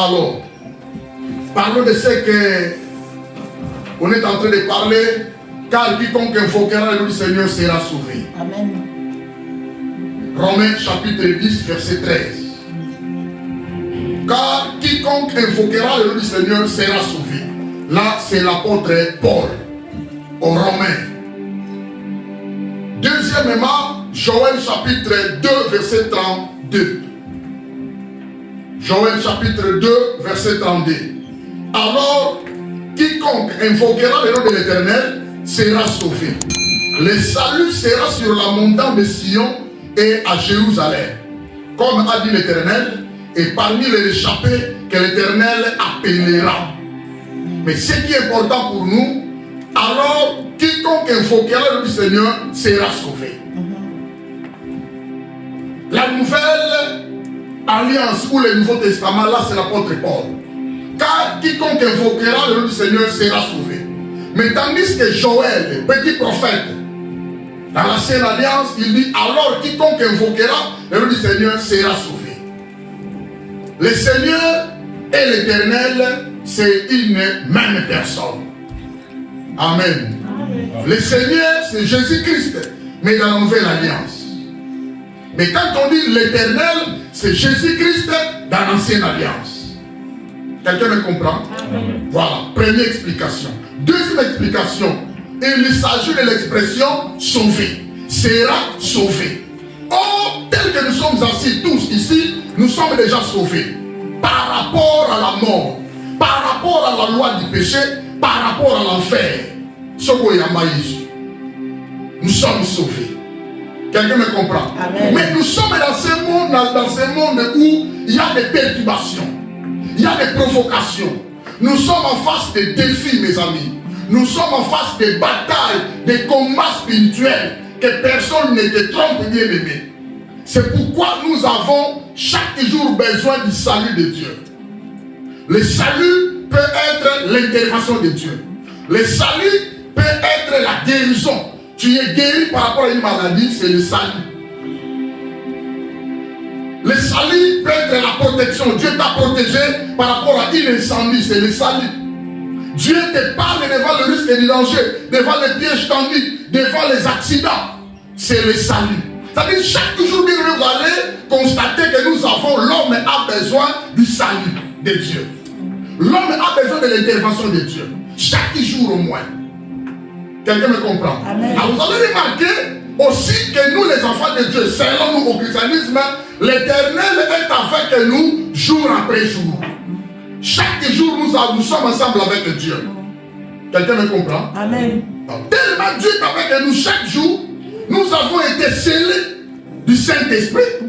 Alors, parlons de ce que on est en train de parler, car quiconque invoquera le nom du Seigneur sera sauvé. Amen. Romains chapitre 10, verset 13. Car quiconque invoquera le nom du Seigneur sera sauvé. Là, c'est l'apôtre Paul aux Romains. Deuxièmement, Joël chapitre 2, verset 32. Joël chapitre 2, verset 32. Alors, quiconque invoquera le nom de l'Éternel sera sauvé. Le salut sera sur la montagne de Sion et à Jérusalem. Comme a dit l'Éternel, et parmi les échappés que l'Éternel appellera. Mais ce qui est important pour nous, alors quiconque invoquera le nom du Seigneur sera sauvé. La nouvelle alliance ou le Nouveau Testament, là c'est l'apôtre Paul. Car quiconque invoquera le nom du Seigneur sera sauvé. Mais tandis que Joël, petit prophète, dans l'ancienne alliance, il dit alors quiconque invoquera le nom du Seigneur sera sauvé. Le Seigneur et l'Éternel, c'est une même personne. Amen. Amen. Le Seigneur, c'est Jésus-Christ, mais dans la nouvelle alliance. Mais quand on dit l'Éternel, c'est Jésus-Christ dans l'ancienne alliance. Quelqu'un me comprend? Amen. Voilà, première explication. Deuxième explication, il s'agit de l'expression sauvé. Sera sauvé. Or, tel que nous sommes assis tous ici, nous sommes déjà sauvés. Par rapport à la mort, par rapport à la loi du péché, par rapport à l'enfer. Nous sommes sauvés. Quelqu'un me comprend? Amen. Mais nous sommes dans ce monde où il y a des perturbations, il y a des provocations. Nous sommes en face des défis, mes amis. Nous sommes en face des batailles, des combats spirituels que personne ne te trompe, bien aimé. C'est pourquoi nous avons chaque jour besoin du salut de Dieu. Le salut peut être l'intervention de Dieu. Le salut peut être la guérison. Tu es guéri par rapport à une maladie, c'est le salut. Le salut peut être la protection. Dieu t'a protégé par rapport à un incendie, c'est le salut. Dieu te parle devant le risque et le danger, devant les pièges tendus, devant les accidents. C'est le salut. C'est-à-dire chaque jour, vous allez constater que nous avons, l'homme a besoin du salut de Dieu. L'homme a besoin de l'intervention de Dieu. Chaque jour au moins. Quelqu'un me comprend? Amen. Alors vous allez remarquer aussi que nous, les enfants de Dieu, selon nous au christianisme, l'Éternel est avec nous jour après jour. Chaque jour, nous sommes ensemble avec Dieu. Quelqu'un me comprend? Amen. Alors, tellement Dieu est avec nous chaque jour, nous avons été scellés du Saint-Esprit.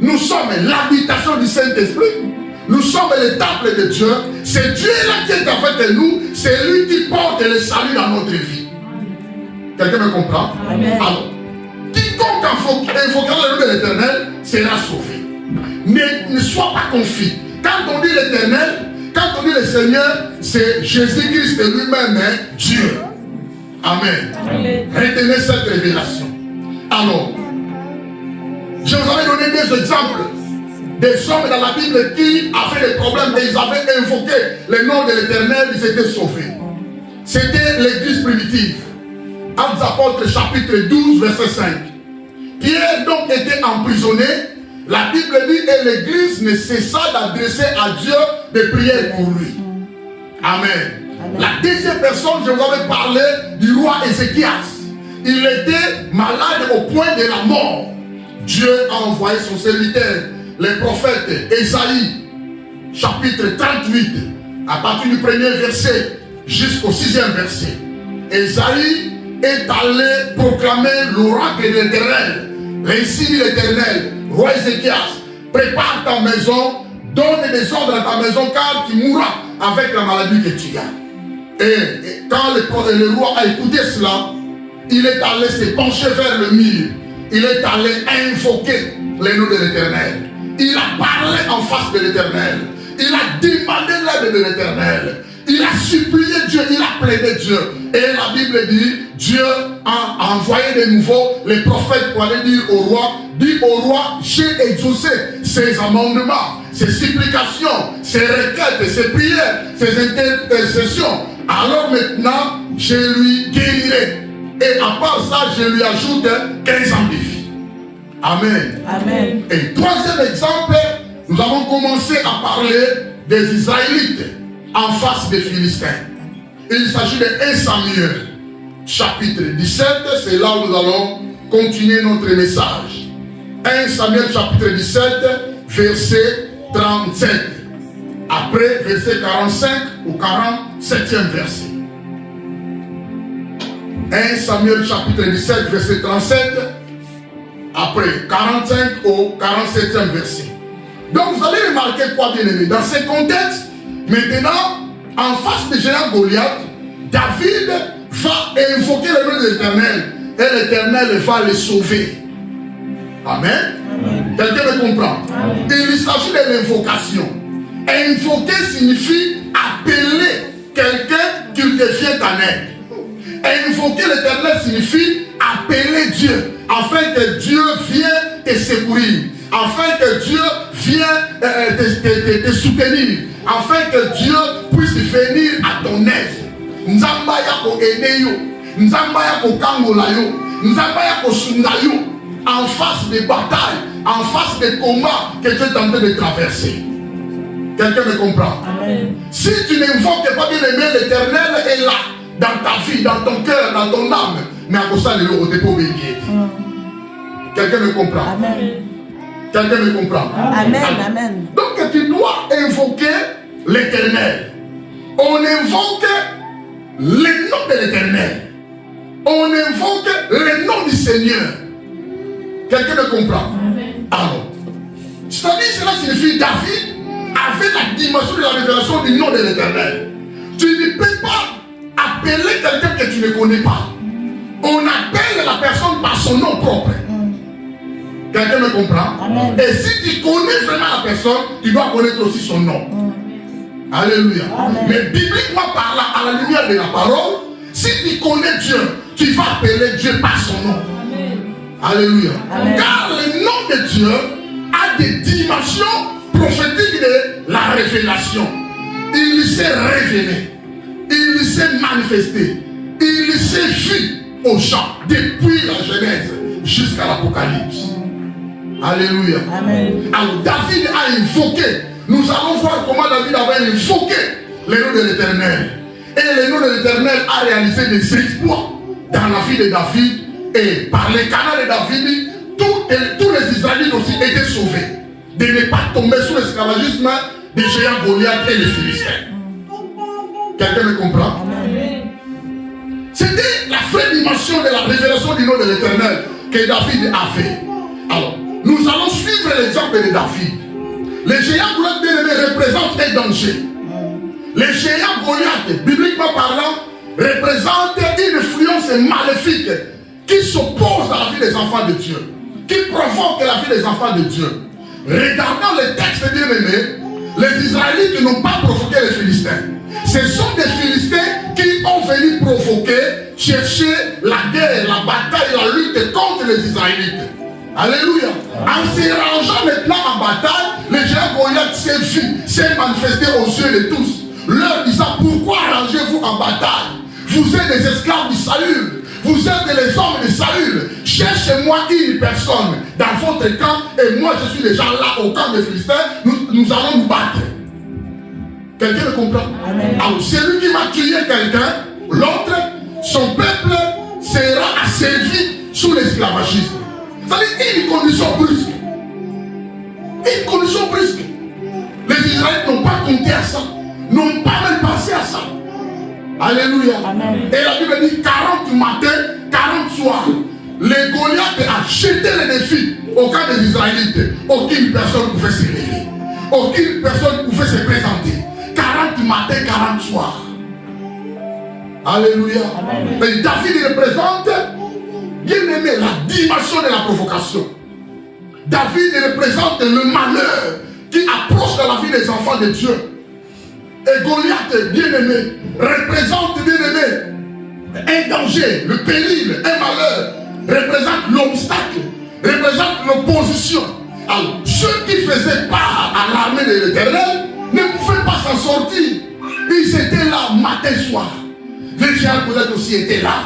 Nous sommes l'habitation du Saint-Esprit. Nous sommes le temple de Dieu. C'est Dieu-là qui est avec nous. C'est lui qui porte le salut dans notre vie. Quelqu'un me comprend? Amen. Alors, quiconque invoquera le nom de l'Éternel sera sauvé. Ne sois pas confus. Quand on dit l'Éternel, quand on dit le Seigneur, c'est Jésus-Christ lui-même, hein, Dieu. Amen. Amen. Retenez cette révélation. Alors, je vous avais donné des exemples des hommes dans la Bible qui avaient des problèmes et ils avaient invoqué le nom de l'Éternel, ils étaient sauvés. C'était l'église primitive. Actes des Apôtres chapitre 12 verset 5. Pierre donc était emprisonné. La Bible dit et l'église ne cessa d'adresser à Dieu des prières pour lui. Amen. Amen. La deuxième personne, je vous avais parlé du roi Ézéchias. Il était malade au point de la mort. Dieu a envoyé son serviteur, le prophète Ésaïe, chapitre 38, à partir du premier verset jusqu'au 6e verset. Ésaïe est allé proclamer l'oracle de l'Éternel. Ainsi dit l'Éternel, roi Ézéchias, prépare ta maison, donne des ordres à ta maison, car tu mourras avec la maladie que tu as. Et quand le roi a écouté cela, il est allé se pencher vers le mur. Il est allé invoquer le nom de l'Éternel. Il a parlé en face de l'Éternel. Il a demandé l'aide de l'Éternel. Il a supplié Dieu, il a plaidé Dieu. Et la Bible dit, Dieu a envoyé de nouveau les prophètes pour aller dire au roi, dit au roi, j'ai exaucé ses amendements, ses supplications, ses requêtes, ses prières, ses intercessions. Alors maintenant, je lui guérirai. Et à part ça, je lui ajoute 15 ans de vie. Amen. Amen. Et troisième exemple, nous avons commencé à parler des Israélites en face des Philistins. Il s'agit de 1 Samuel, chapitre 17. C'est là où nous allons continuer notre message. 1 Samuel, chapitre 17, verset 37. Après, verset 45 au 47e verset. 1 Samuel, chapitre 17, verset 37. Après, 45 au 47e verset. Donc, vous allez remarquer quoi, bien aimé? Dans ce contexte, maintenant, en face du géant Goliath, David va invoquer le nom de l'Éternel et l'Éternel va le sauver. Amen. Quelqu'un me comprend? Amen. Il s'agit de l'invocation. Invoquer signifie appeler quelqu'un qui devient ta aide. Invoquer l'Éternel signifie appeler Dieu afin que Dieu vienne te secourir, afin que Dieu vienne te soutenir, afin que Dieu puisse venir à ton aide. Nzamba yako eneyo, nzamba yako kangola yo, nzamba yako sunga yo, en face des batailles, en face des combats que tu es en train de traverser. Quelqu'un me comprend? Amen. Si tu n'invoques pas bien aimé, l'Éternel est là, dans ta vie, dans ton cœur, dans ton âme, mais à cause de l'eau, tu n'es pas obéi. Quelqu'un me comprend? Amen. Quelqu'un me comprend? Amen. Amen. Donc tu dois invoquer l'Éternel. On invoque le nom de l'Éternel. On invoque le nom du Seigneur. Quelqu'un me comprend? Amen. Alors, c'est-à-dire cela signifie David avait la dimension de la révélation du nom de l'Éternel. Tu ne peux pas appeler quelqu'un que tu ne connais pas. On appelle la personne par son nom propre. Quelqu'un me comprend? Amen. Et si tu connais vraiment la personne, tu dois connaître aussi son nom. Alléluia. Amen. Mais bibliquement parlant, à la lumière de la parole, si tu connais Dieu, tu vas appeler Dieu par son nom. Amen. Alléluia. Amen. Car le nom de Dieu a des dimensions prophétiques de la révélation. Il s'est révélé. Il s'est manifesté. Il s'est vu aux gens depuis la Genèse jusqu'à l'Apocalypse. Alléluia. Amen. Alors David a invoqué. Nous allons voir comment David avait invoqué le nom de l'Éternel. Et le nom de l'Éternel a réalisé des exploits dans la vie de David. Et par les canaux de David, tous les Israélites aussi étaient sauvés. De ne pas tomber sous l'esclavagisme des géants Goliath et les Philistins. Quelqu'un me comprend? Amen. C'était la vraie dimension de la révélation du nom de l'Éternel que David a fait. Alors, nous allons suivre l'exemple de David. Les géants Goliath représentent un danger. Les géants Goliath, bibliquement parlant, représentent une influence maléfique qui s'oppose à la vie des enfants de Dieu, qui provoque la vie des enfants de Dieu. Regardant le texte bien aimé, les Israélites n'ont pas provoqué les Philistins. Ce sont des Philistins qui ont venu provoquer, chercher la guerre, la bataille, la lutte contre les Israélites. Alléluia. En se rangeant maintenant en bataille, les géants Goliath s'est manifesté aux yeux de tous, leur disant: pourquoi arrangez-vous en bataille? Vous êtes des esclaves du salut. Vous êtes les hommes de Saül. Cherchez-moi une personne dans votre camp et moi je suis déjà là au camp des Philistins. Nous allons nous battre. Quelqu'un le comprend? Amen. Alors celui qui va tuer quelqu'un, l'autre, son peuple sera asservi sous l'esclavagisme. C'est-à-dire une condition brusque. Une condition brusque. Les Israélites n'ont pas compté à ça. N'ont pas même pensé à ça. Alléluia. Amen. Et la Bible dit 40 matins, 40 soirs. Les Goliath a jeté le défi au camp des Israélites. Aucune personne ne pouvait se lever. Aucune personne ne pouvait se présenter. 40 matins, 40 soirs. Alléluia. Amen. Et David représente, bien aimé, la dimension de la provocation. David représente le malheur qui approche dans la vie des enfants de Dieu. Et Et Goliath, bien-aimé, représente, bien-aimé, un danger, le péril, un malheur, représente l'obstacle, représente l'opposition. Alors, ceux qui faisaient part à l'armée de l'Éternel ne pouvaient pas s'en sortir. Ils étaient là matin soir. Le géant Goliath aussi était là.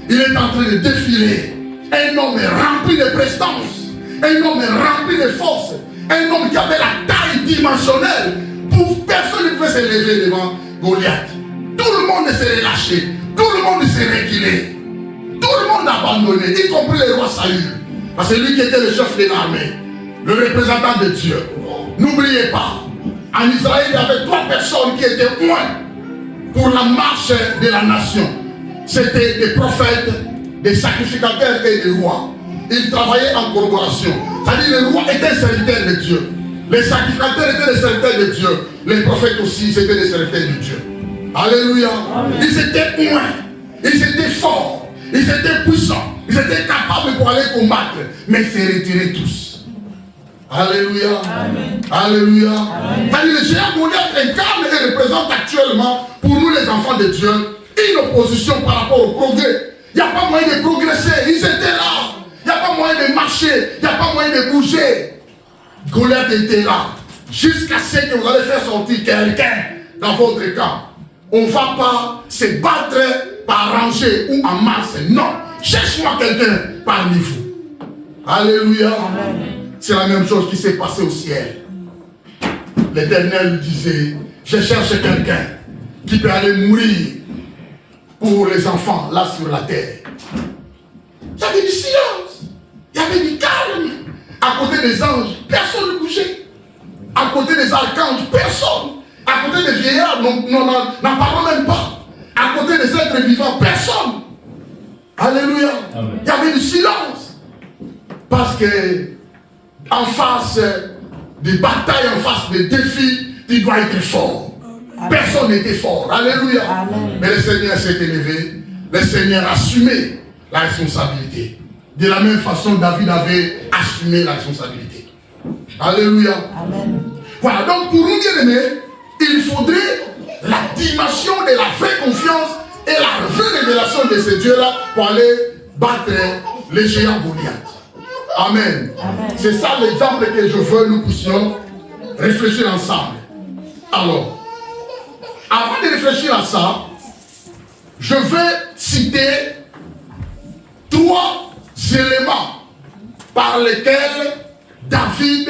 Il est en train de défiler. Un homme rempli de prestance, un homme rempli de force, un homme qui avait la taille dimensionnelle. Pour personne ne pouvait se lever devant Goliath. Tout le monde s'est relâché, tout le monde s'est reculé, tout le monde a abandonné, y compris le roi Saül. Parce que lui qui était le chef de l'armée, le représentant de Dieu. N'oubliez pas, en Israël, il y avait 3 personnes qui étaient loin pour la marche de la nation. C'était des prophètes, des sacrificateurs et des rois. Ils travaillaient en collaboration. C'est-à-dire le roi était un serviteur de Dieu. Les sacrificateurs étaient des serviteurs de Dieu. Les prophètes aussi, c'était des serviteurs de Dieu. Alléluia. Amen. Ils étaient loin. Ils étaient forts. Ils étaient puissants. Ils étaient capables pour aller combattre. Mais ils se retiraient tous. Alléluia. Amen. Alléluia. C'est-à-dire le géant Goliath incarne et représente actuellement pour nous les enfants de Dieu une opposition par rapport au progrès. Il n'y a pas moyen de progresser. Ils étaient là. Il n'y a pas moyen de marcher. Il n'y a pas moyen de bouger. Goliath était là. Jusqu'à ce que vous allez faire sortir quelqu'un dans votre camp. On ne va pas se battre par rangée ou en masse. Non. Cherche-moi quelqu'un parmi vous. Alléluia. C'est la même chose qui s'est passée au ciel. L'Éternel disait, je cherche quelqu'un qui peut aller mourir pour les enfants là sur la terre. Il y avait du silence. Il y avait du calme. À côté des anges, personne ne bougeait. À côté des archanges, personne. À côté des vieillards, n'en parlons même pas. À côté des êtres vivants, personne. Alléluia. Amen. Il y avait du silence. Parce que en face des batailles, en face des défis, tu dois être fort. Amen. Personne n'était fort. Alléluia. Amen. Mais le Seigneur s'est élevé. Le Seigneur a assumé la responsabilité. De la même façon, David avait assumé la responsabilité. Alléluia. Amen. Voilà, donc pour nous bien-aimés, il faudrait la dimension de la vraie confiance et la vraie révélation de ce Dieu-là pour aller battre les géants Goliath. Amen. Amen. C'est ça l'exemple que je veux nous puissions réfléchir ensemble. Alors, avant de réfléchir à ça, je vais citer 3 éléments par lesquels David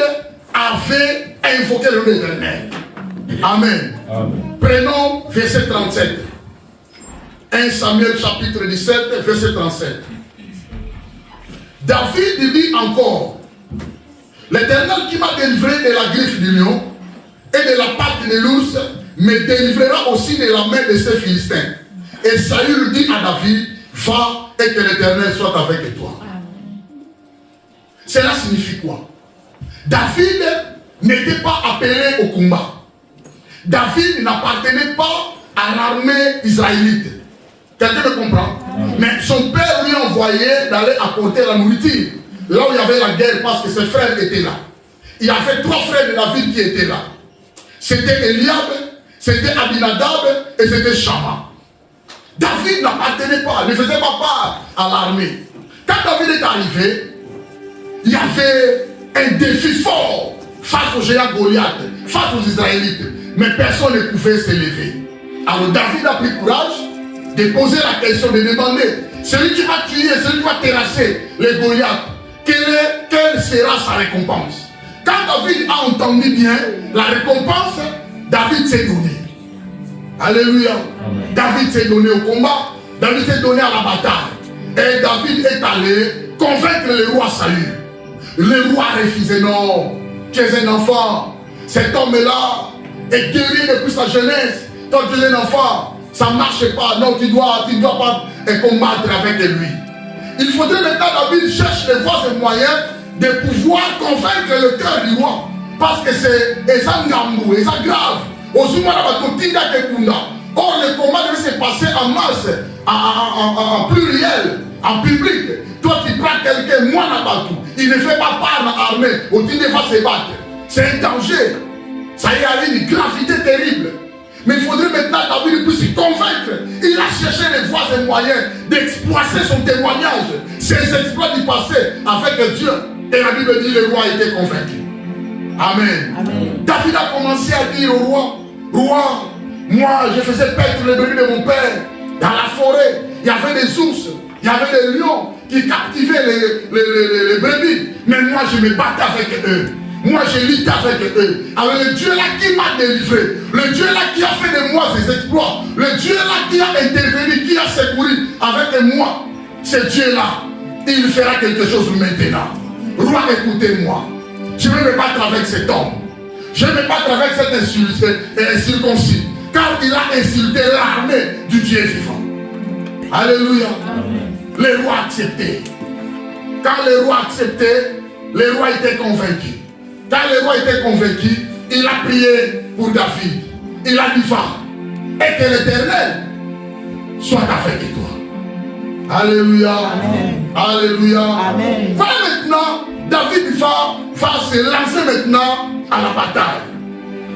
avait invoqué le nom de l'Éternel. Amen. Amen. Prenons verset 37. 1 Samuel chapitre 17, verset 37. David dit encore, l'Éternel qui m'a délivré de la griffe du lion et de la patte de l'ours me délivrera aussi de la main de ces Philistins. Et Saül dit à David, va et que l'Éternel soit avec toi. Cela signifie quoi? David n'était pas appelé au combat. David n'appartenait pas à l'armée israélite. Quelqu'un me comprend? Mais son père lui envoyait d'aller apporter la nourriture. Là où il y avait la guerre parce que ses frères étaient là. Il y avait 3 frères de David qui étaient là. C'était Eliab, c'était Abinadab et c'était Shama. David n'appartenait pas, ne faisait pas part à l'armée. Quand David est arrivé, il y avait un défi fort face au géant Goliath, face aux Israélites. Mais personne ne pouvait se lever. Alors David a pris courage de poser la question, de demander, celui qui va tuer, celui qui va terrasser les Goliath, quelle sera sa récompense? Quand David a entendu bien la récompense, David s'est donné. Alléluia. Amen. David s'est donné au combat, David s'est donné à la bataille. Et David est allé convaincre le roi Saül. Le roi refusait, non, tu es un enfant, cet homme-là est guéri depuis sa jeunesse, toi tu es un enfant, ça ne marche pas, non, tu dois pas combattre avec lui. Il faudrait maintenant David cherche les voies et moyens de pouvoir convaincre le cœur du roi, parce que c'est Ezangambu, Ezagrave. Or, le combat devait se passer en masse, en pluriel, en public. Toi, tu prends quelqu'un, moi, là-bas, il ne fait pas part de l'armée, où tu ne vas se battre. C'est un danger. Ça y est, une gravité terrible. Mais il faudrait maintenant David puisse se convaincre. Il a cherché les voies et moyens d'exploiter son témoignage, ses exploits du passé avec Dieu. Et la Bible dit le roi était convaincu. Amen. Amen. David a commencé à dire au roi, roi, moi je faisais paître les brebis de mon père dans la forêt. Il y avait des ours, il y avait des lions qui captivaient les brebis. Mais moi je me battais avec eux. Moi je luttais avec eux. Avec le Dieu là qui m'a délivré. Le Dieu là qui a fait de moi ses exploits. Le Dieu là qui a intervenu, qui a secouru avec moi. Ce Dieu là, il fera quelque chose maintenant. Roi, écoutez-moi. Je vais me battre avec cet homme. Je vais me battre avec cet incirconcis. Car il a insulté l'armée du Dieu vivant. Alléluia. Le roi acceptait. Quand le roi acceptait, le roi était convaincu. Quand le roi était convaincu, il a prié pour David. Il a dit, va, et que l'Éternel soit avec toi. Alléluia. Amen. Alléluia. Amen. Voilà maintenant, David va se lancer maintenant à la bataille.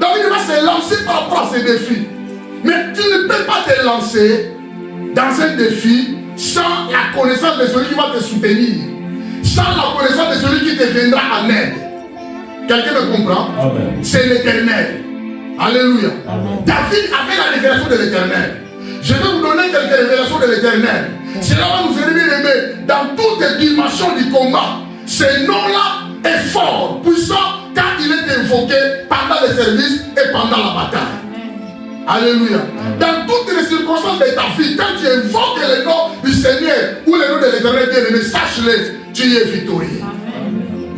David va se lancer par rapport à ses défis. Mais tu ne peux pas te lancer dans un défi sans la connaissance de celui qui va te soutenir, sans la connaissance de celui qui te viendra en aide. Quelqu'un me comprend? C'est l'Éternel. Alléluia. Amen. David avait la révélation de l'Éternel. Je vais vous donner quelques révélations de l'Éternel. Cela va nous aider, bien aimés, dans toutes les dimensions du combat. Ce nom-là est fort, puissant, quand il est invoqué pendant les services et pendant la bataille. Alléluia. Dans toutes les circonstances de ta vie, quand tu invoques le nom du Seigneur ou le nom de l'Éternel bien-aimé, sache-le, tu es victorieux.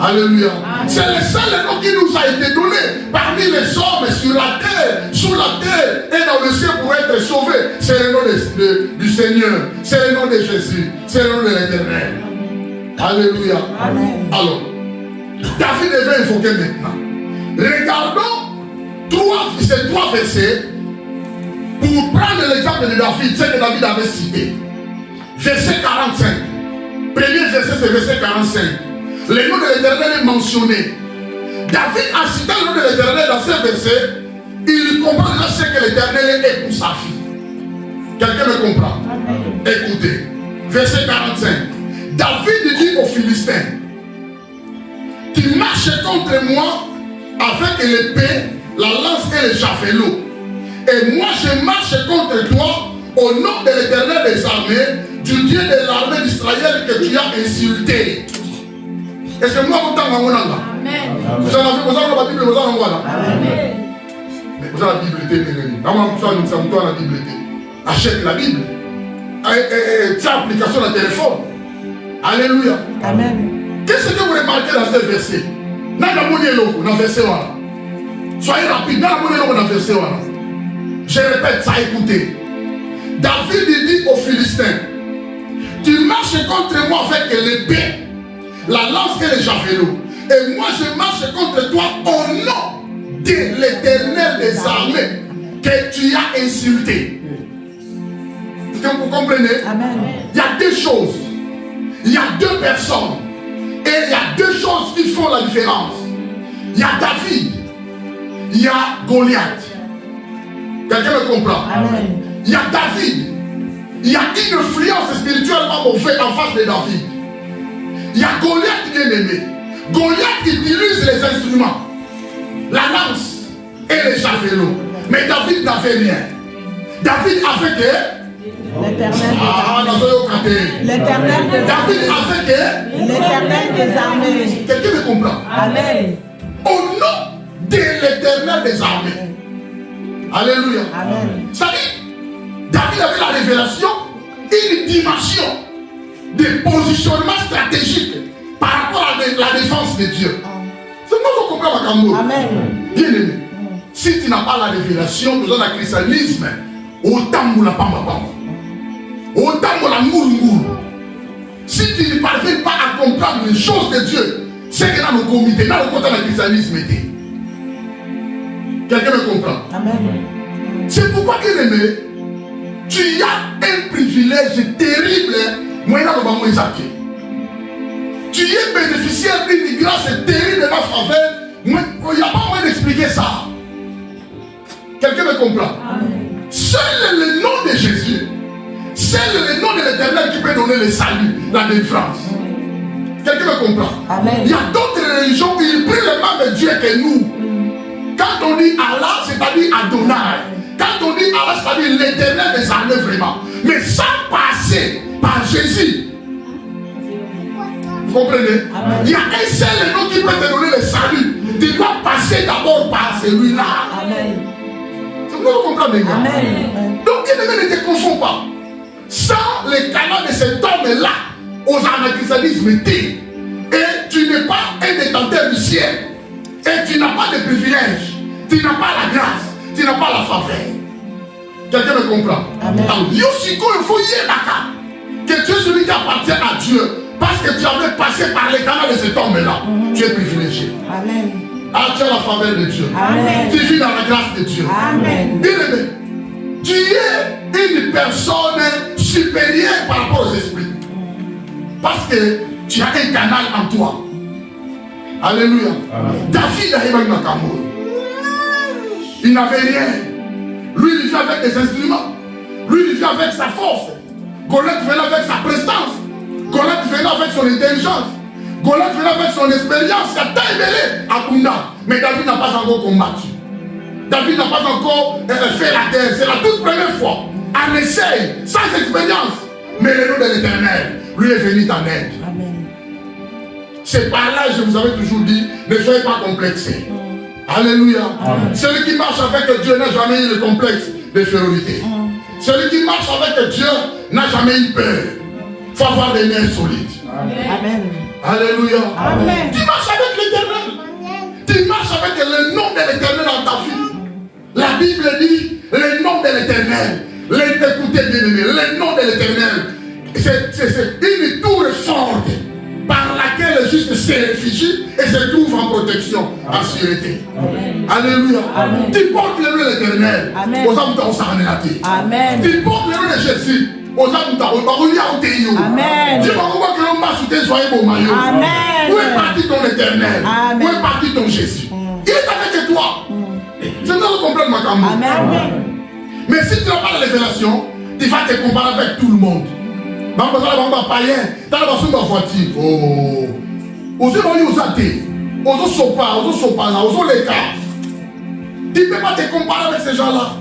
Alléluia. C'est le seul nom qui nous a été donné parmi les hommes sur la terre, sous la terre et dans le ciel pour être sauvés. C'est le nom du Seigneur, c'est le nom de Jésus, c'est le nom de l'Éternel. Alléluia. Amen. Alors, David devait invoquer maintenant. Regardons ces trois versets pour prendre l'exemple de David, ce que David avait cité. Verset 45. Premier verset, c'est verset 45. Le nom de l'Éternel est mentionné. David, en citant le nom de l'Éternel dans ce verset, il comprend déjà ce que l'Éternel est pour sa fille. Quelqu'un me comprend? Amen. Écoutez, verset 45. David dit aux Philistins, tu marches contre moi avec l'épée, la lance et le javelot. Et moi je marche contre toi au nom de l'Éternel des armées, du Dieu de l'armée d'Israël que tu as insulté. Est-ce que moi vous t'en avez? Amen. Vous en avez la Bible, vous en avez. Amen. Mais vous avez la Bible, vous avez la Bible. Achète la Bible. Tiens application dans le téléphone. Alléluia. Amen. Qu'est-ce que vous remarquez dans ce verset? Dans le verset 1. Soyez rapide, dans le verset 1. Je répète ça, écoutez. David dit aux Philistins, tu marches contre moi avec l'épée, la lance et le javelot. Et moi je marche contre toi au nom de l'Éternel des armées que tu as insulté. Est-ce que vous comprenez? Amen. Il y a deux choses. Il y a deux personnes. Et il y a deux choses qui font la différence. Il y a David. Il y a Goliath. Quelqu'un me comprend? Amen. Il y a David. Il y a une influence spirituellement mauvaise en face de David. Il y a Goliath bien aimé. Goliath utilise les instruments, la lance et les javelots. Mais David n'avait rien. David avait que l'Éternel David avait que l'Éternel des armées. Quelqu'un me comprend? Amen. Au nom de l'Éternel des armées. Alléluia. Amen. Ça dit, David avait la révélation, une dimension de positionnement stratégique par rapport à la défense de Dieu. C'est moi qui comprends ma Cambo. Amen. Bien aimé. Si tu n'as pas la révélation, besoin d'un christianisme, autant de la pamba pamba. Autant de la moule. Si tu ne parviens pas à comprendre les choses de Dieu, c'est que dans le comité, dans le côté du christianisme, quelqu'un me comprend? Amen. C'est pourquoi, bien aimé, tu as un privilège terrible, moi, dans le Isaac. Tu es bénéficiaire d'une grâce terrible de ma faveur. Il n'y a pas moyen d'expliquer ça. Quelqu'un me comprend? Seul le nom de Jésus, seul le nom de l'Éternel qui peut donner le salut, la délivrance. Quelqu'un me comprend? Amen. Il y a d'autres religions qui prient le même Dieu que nous. Quand on dit Allah, c'est-à-dire Adonai. Quand on dit Allah, c'est-à-dire l'Éternel des armées vraiment. Mais sans passer par Jésus. Vous comprenez? Amen. Il y a un seul nom qui peut te donner le salut. Tu dois passer d'abord par celui-là. Amen. Vous comprenez? Amen. Donc, il ne te confond pas. Sans le canal de cet homme-là, aux anachristianismes, et tu n'es pas un détenteur du ciel. Et tu n'as pas de privilèges. Tu n'as pas la grâce. Tu n'as pas la faveur. Quelqu'un me comprend? Amen. Alors, Yoshiko, il faut y aller que tu es celui qui appartient à Dieu. Parce que tu avais passé par les canaux de cet homme-là. Tu es privilégié. Amen. Ah, tu as la faveur de Dieu. Amen. Tu vis dans la grâce de Dieu. Amen. Bien-aimé, tu es une personne supérieure par rapport aux esprits. Parce que tu as un canal en toi. Alléluia. Amen. David a eu un cameroun. Il n'avait rien. Lui, il vit avec des instruments. Lui, il vit avec sa force. Goliath venait avec sa prestance. Goliath venait avec son intelligence. Goliath venait avec son expérience. Il a taillé à Kunda. Mais David n'a pas encore combattu. David n'a pas encore fait la guerre. C'est la toute première fois. En essai, sans expérience. Mais le nom de l'Éternel, lui est venu en aide. Amen. C'est par là, je vous avais toujours dit, ne soyez pas complexés. Alléluia. Amen. Celui qui marche avec Dieu n'a jamais eu le complexe d'infériorité. Celui qui marche avec Dieu n'a jamais eu peur. Il faut avoir des nerfs solides. Amen. Alléluia. Amen. Tu marches avec l'Éternel. Tu marches avec le nom de l'Éternel dans ta vie. La Bible dit le nom de l'Éternel. Écoutez bien aimé, le nom de l'Éternel. C'est une tour forte par laquelle le juste se réfugie et se trouve en protection, en sûreté. Amen. Alléluia. Amen. Tu portes le nom de l'Éternel. Aux hommes on s'en est. Amen. Tu portes le nom de Jésus. Aux hommes Amen. Dieu va voir que l'homme va soutenir soyez bon maillot. Amen. Où est parti ton Éternel? Amen. Où est parti ton Jésus? Il est avec toi. Je ne peux comprendre ma caméra. Amen. Mais si tu n'as pas la révélation, tu vas te comparer avec tout le monde. Païen, tu as la voiture. Oh. Aux yeux, aux athées, aux sopas, aux l'écart. Tu ne peux pas te comparer avec ces gens-là.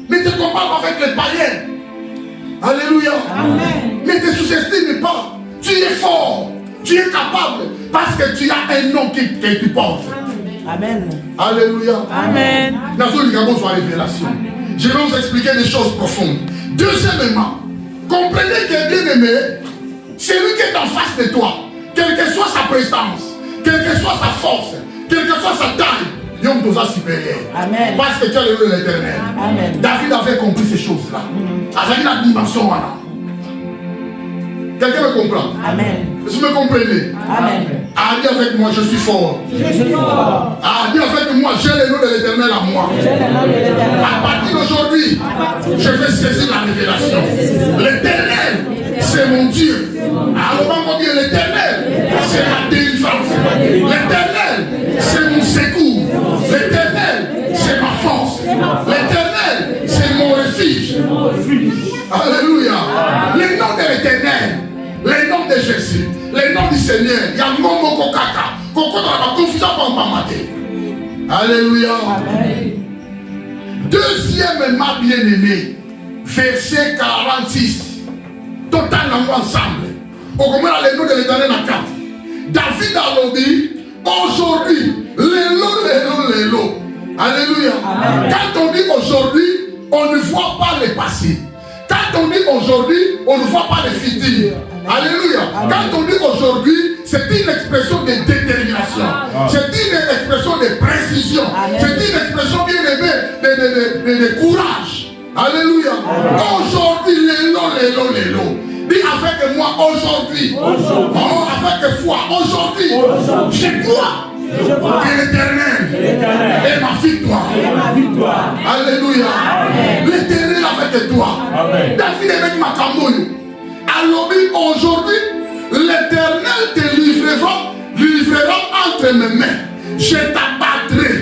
Mais te compare avec les païens. Alléluia. Amen. Ne te sous-estime pas. Tu es fort. Tu es capable. Parce que tu as un nom que tu portes. Amen. Alléluia. Amen. Révélation. Je vais vous expliquer des choses profondes. Deuxièmement, comprenez que bien aimé, c'est lui qui est en face de toi. Quelle que soit sa prestance, quelle que soit sa force, quelle que soit sa taille, il y a un supérieur. Amen. Parce que tu as le nom de l'Éternel. Amen. David avait compris ces choses-là. Avec la dimension. Quelqu'un me comprend? Amen. Vous me comprenez? Amen. Ah, dis avec moi, je suis fort. Je suis fort. Ah, dis avec moi, j'ai le nom de l'Éternel à moi. À partir d'aujourd'hui, je vais saisir la révélation. L'Éternel, c'est mon Dieu. Alors, on va dire l'Éternel, c'est ma délivrance. L'Éternel, c'est mon secours. L'Éternel, c'est ma force. L'Éternel, c'est mon refuge. Alléluia. Le nom de l'Éternel. Les noms de Jésus, les noms du Seigneur, il y a un moment kokaka, kokota confusion pour mater. Alléluia. Deuxièmement, bien-aimé, verset 46. Totalement ensemble. On commence le nom de l'Éternel à 4. David a dit, aujourd'hui, l'élo. Alléluia. Amen. Quand on dit aujourd'hui, on ne voit pas le passé. Quand on dit aujourd'hui, on ne voit pas le futur. Alléluia. Amen. Quand on dit aujourd'hui, c'est une expression de détermination. C'est une expression de précision. C'est une expression bien aimée de courage. Alléluia. Aujourd'hui, l'élo. Dis avec moi aujourd'hui. Oh, avec foi. Aujourd'hui, je crois. Que l'Éternel est ma victoire. Alléluia. L'Éternel avec toi. David est avec ma camoune. Alors aujourd'hui, l'Éternel te livrera entre mes mains. Je t'abattrai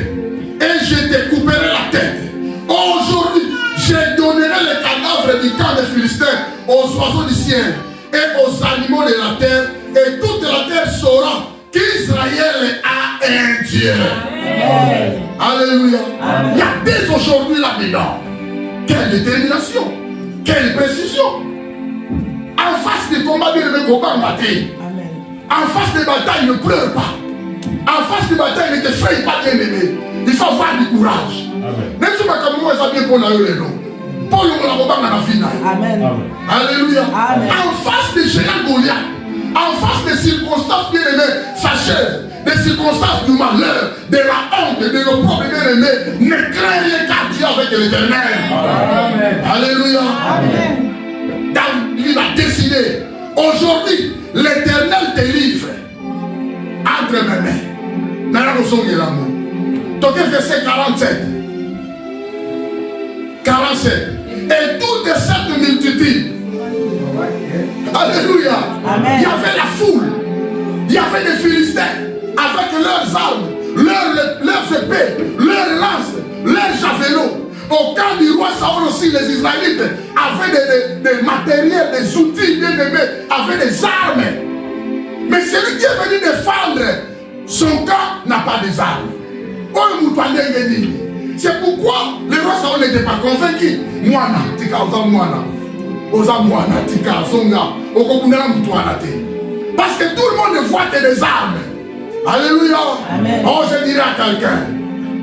et je te couperai la tête. Aujourd'hui, je donnerai les cadavres du camp des Philistins aux oiseaux du ciel et aux animaux de la terre, et toute la terre saura qu'Israël a un Dieu. Amen. Alléluia. Amen. Il y a dès aujourd'hui là-dedans. Quelle détermination, quelle précision. En face des combats, bien aimé, combat maté. En face des batailles, ne pleure pas. En face des batailles, ne te fraye pas, bien aimé. Il faut avoir du courage. Amen. Même si ma caméra est bien pour la noms. Paul on la combat dans la finale. Amen. Alléluia. Amen. En face des géants Goliath, en face des circonstances bien aimées, s'achèvent. Des circonstances du malheur, de la honte, de nos propres bien-aimés, ne crains rien qu'à Dieu avec l'Éternel. Amen. Alléluia. Amen. David a décidé, aujourd'hui, l'Éternel te livre entre mes mains. N'a pas besoin de l'amour. Donc, verset 47. 47. Et toute cette multitude. Alléluia. Amen. Il y avait la foule. Il y avait des Philistins avec leurs armes, leurs épées, leurs lances, leurs javelots. Au camp du roi Saül aussi, les Israélites avaient des matériels, des outils bien aimés, avaient des armes. Mais celui qui est venu défendre son camp n'a pas des armes. C'est pourquoi le roi Saül n'était pas convaincu. Moana, tika oza moana. Oza moana, tika zonga. Okokundela mutwana te. Parce que tout le monde voit que des armes. Alléluia. Amen. Oh, je dirais à quelqu'un,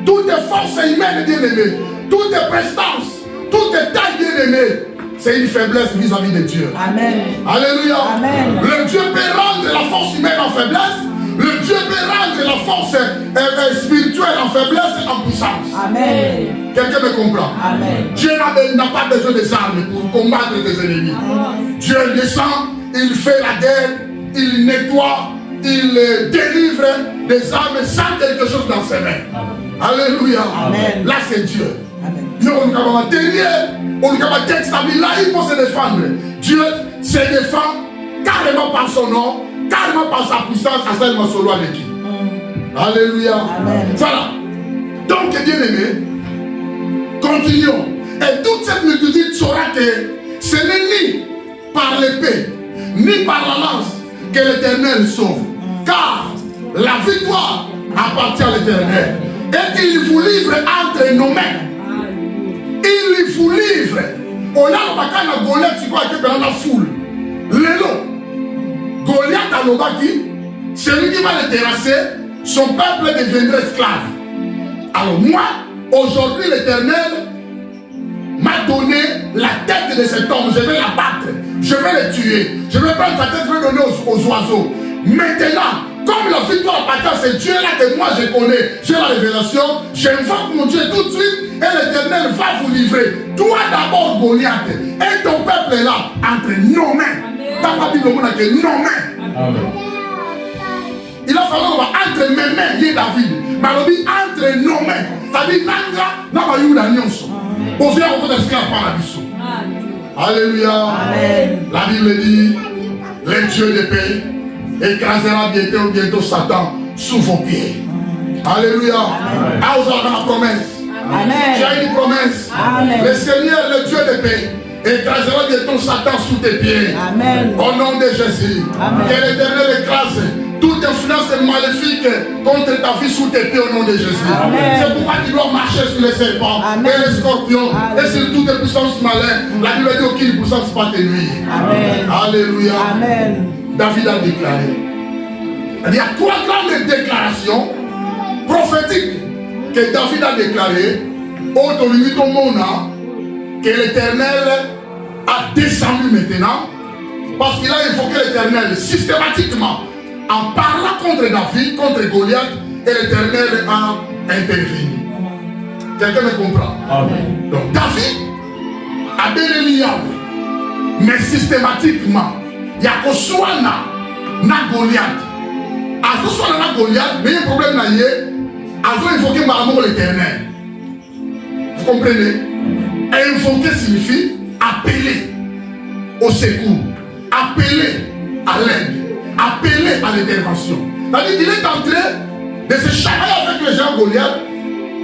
toutes les forces humaines bien-aimées, toutes les prestances, toutes les tailles bien-aimées, c'est une faiblesse vis-à-vis de Dieu. Amen. Alléluia. Amen. Le Dieu peut rendre la force humaine en faiblesse. Le Dieu peut rendre la force spirituelle en faiblesse et en puissance. Amen. Quelqu'un me comprend? Amen. Dieu n'a pas besoin des armes pour combattre des ennemis. Amen. Dieu descend, il fait la guerre, il nettoie, il délivre des armes sans quelque chose dans ses mains. Amen. Alléluia. Amen. Là c'est Dieu. Amen. Il faut se défendre. Dieu se défend carrément par son nom, carrément par sa puissance, à celle de son loi de Dieu. Alléluia. Amen. Voilà. Donc, bien aimé, continuons. Et toute cette multitude saura que ce n'est ni par l'épée, ni par la lance que l'Éternel sauve. Car la victoire appartient à l'Éternel. Et il vous livre entre nos mains. Il vous livre. On a un Goliath qui va être dans la foule. Lélo. Goliath a l'obaki. Celui qui va le terrasser, son peuple deviendra esclave. Alors moi, aujourd'hui l'Éternel m'a donné la tête de cet homme. Je vais la battre. Je vais le tuer. Je vais prendre sa tête, je vais donner aux oiseaux. Maintenant, comme la victoire appartient à ce Dieu-là que moi je connais, j'ai la révélation, j'invoque mon Dieu tout de suite et l'Éternel va vous livrer. Toi d'abord, Goliath, et ton peuple est là, entre nos mains. T'as pas dit le mot que nos mains. Amen. Il a fallu entre mes mains, il y a David. Mais entre nos mains. C'est-à-dire, n'a pas eu d'alliance. Pour faire beaucoup d'esclaves par la mission. Alléluia. Amen. La Bible dit, le Dieu de paix écrasera bientôt Satan sous vos pieds. Alléluia. Ah, vous avez la promesse. Amen. Tu as une promesse. Amen. Le Seigneur, le Dieu de paix, écrasera bientôt Satan sous tes pieds. Amen. Au nom de Jésus. Amen. Que l'Éternel écrase toute influence maléfique contre ta vie sous tes pieds au nom de Jésus. C'est pourquoi tu dois marcher sur les serpents. Amen. Et les scorpions. Amen. Et sur toutes les puissances malines. La Bible dit aucune puissance pas te nuire. Amen. Alléluia. Amen. David a déclaré. Il y a 3 grandes déclarations prophétiques que David a déclarées. Autre limite au monde, que l'Éternel a descendu maintenant. Parce qu'il a invoqué l'Éternel systématiquement en parlant contre David, contre Goliath, et l'Éternel a intervenu. Quelqu'un me comprend? Amen. Donc David a béni Yahweh, mais systématiquement, il y a que soit na Goliath. À ce soit na Goliath, mais il y a un problème là, il faut invoquer par amour l'Éternel. Vous comprenez? Et invoquer signifie appeler au secours, appeler à l'aide, appeler à l'intervention. C'est-à-dire qu'il est en train de se chamailler avec les gens Goliath,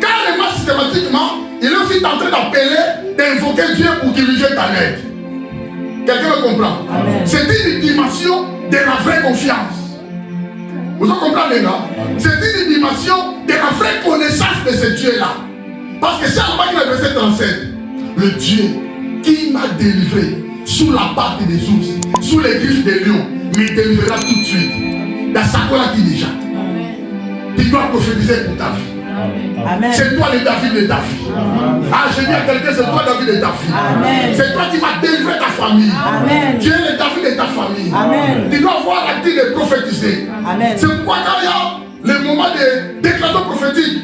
carrément systématiquement, il est aussi en train d'appeler, d'invoquer Dieu pour qu'il lui jette ta aide. Quelqu'un me comprend? C'est une dimension de la vraie confiance. Vous comprenez là? C'est une dimension de la vraie connaissance de ce Dieu-là. Parce que c'est en bas qu'il a le verset 37. Le Dieu qui m'a délivré sous la patte des ours, sous les griffes des lions, me délivrera tout de suite. Dans sa colère qui déjà. Tu dois prophétiser pour ta vie. C'est toi le David de ta vie. Ah, je dis à quelqu'un, c'est toi David de ta vie. C'est toi qui vas délivrer ta famille. Tu es le David de ta famille. Tu dois avoir l'acte de prophétiser. C'est pourquoi quand il y a le moment de déclaration prophétique,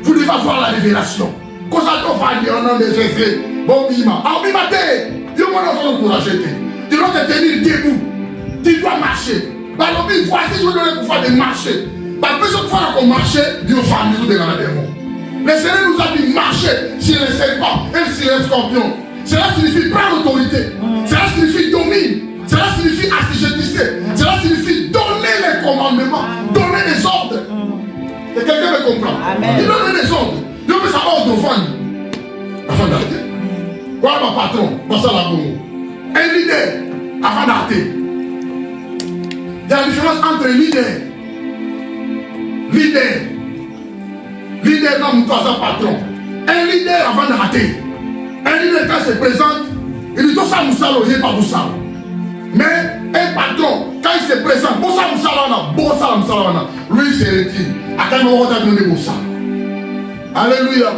vous devez avoir la révélation. Quand ça va dire au nom de Jésus, bon bima. Ah bima te, Dieu m'a donné encouragé. Tu dois te tenir debout. Tu dois marcher. Alors voici je vous donne le pouvoir de marcher. Parce que cette fois qu'on marchait, Dieu va nous donner la démon. Le Seigneur nous a dit marcher sur les serpents et sur les scorpions. Cela signifie prendre l'autorité. Cela signifie dominer. Cela signifie assujettisser. Cela signifie donner les commandements, donner des ordres. Et quelqu'un me comprend. Il donne des ordres. Dieu veut savoir autre fan. Afin d'arrêter. Voilà mon patron. Passe à la boue. Un leader. Afin d'arrêter. Il y a une différence entre leader. Leader non, toi, un patron. Un leader avant de rater. Un leader quand il se présente, il dit tout ça, Moussalo, il n'est pas Moussalo. Mais un patron, quand il se présente, Bossa Moussalo, Bossa Moussalo, lui il se retire. À quel moment on a donné Bossa? Alléluia.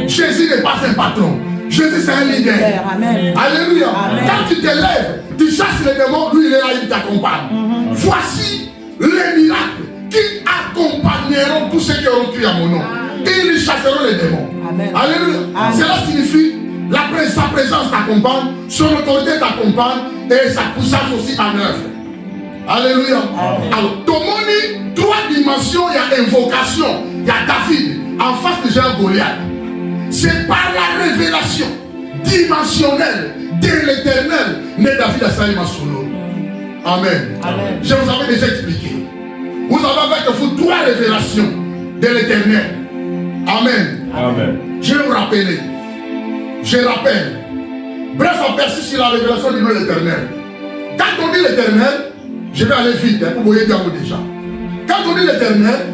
Jésus n'est pas un patron. Jésus c'est un leader. Amen. Alléluia. Amen. Quand tu te lèves, tu chasses les démons, lui il est là, il t'accompagne. Voici les miracles qui accompagneront tous ceux qui auront cru à mon nom. Et ils chasseront les démons. Amen. Alléluia. Amen. Cela signifie sa présence t'accompagne, son autorité t'accompagne et sa puissance aussi en œuvre. Alléluia. Amen. Alors, Tomoni, trois dimensions, il y a invocation, il y a David en face de Géant Goliath. C'est par la révélation dimensionnelle de l'éternel, né David à Salima Solo. Amen. Amen. Je vous avais déjà expliqué. Vous avez avec vous trois révélations de l'éternel. Amen. Amen. Je vais vous rappeler. Je rappelle. Bref, on persiste sur la révélation du nom de l'éternel. Quand on dit l'éternel, je vais aller vite pour vous aider à vous déjà. Quand on dit l'éternel,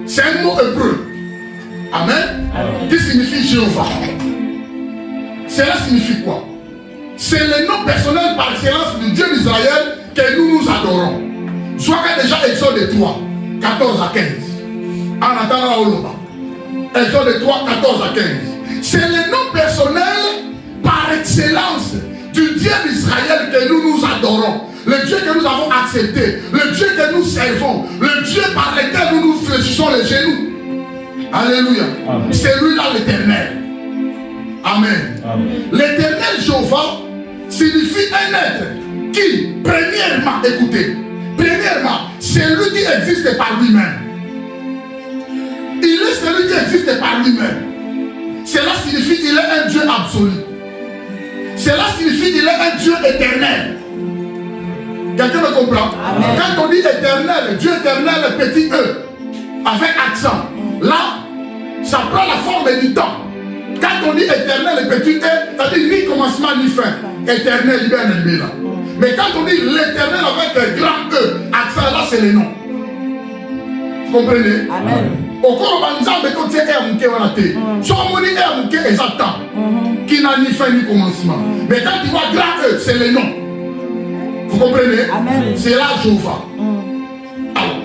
c'est un mot hébreu. Amen. Amen. Qui signifie Jéhovah. Cela signifie quoi? C'est le nom personnel par excellence du Dieu d'Israël que nous adorons. Soit déjà Exode 3, 14 à 15. En attendant Oloba. Exode 3, 14 à 15. C'est le nom personnel par excellence du Dieu d'Israël que nous adorons. Le Dieu que nous avons accepté. Le Dieu que nous servons. Le Dieu par lequel nous nous fléchissons les genoux. Alléluia. C'est lui-là l'éternel. Amen. L'éternel Jéhovah signifie un être qui, premièrement, écoutez, premièrement, c'est lui qui existe par lui-même. Il est celui qui existe par lui-même. Cela signifie qu'il est un Dieu absolu. Cela signifie qu'il est un Dieu éternel. Quelqu'un me comprend? Amen. Quand on dit éternel, Dieu éternel, petit E, avec accent, là, ça prend la forme du temps. Quand on dit éternel, petit E, ça dit ni commencement ni fin. Éternel, il est un ennemi là. Mais quand on dit l'éternel avec un grand E, accent là, c'est le nom. Vous comprenez? Amen. Au cours de l'année, on dit R, on a été. Soit on dit R, on est exactement. Qui n'a ni fin ni commencement. Mais quand tu vois grand E, c'est le nom. Vous comprenez? C'est là Jéhovah. Alors,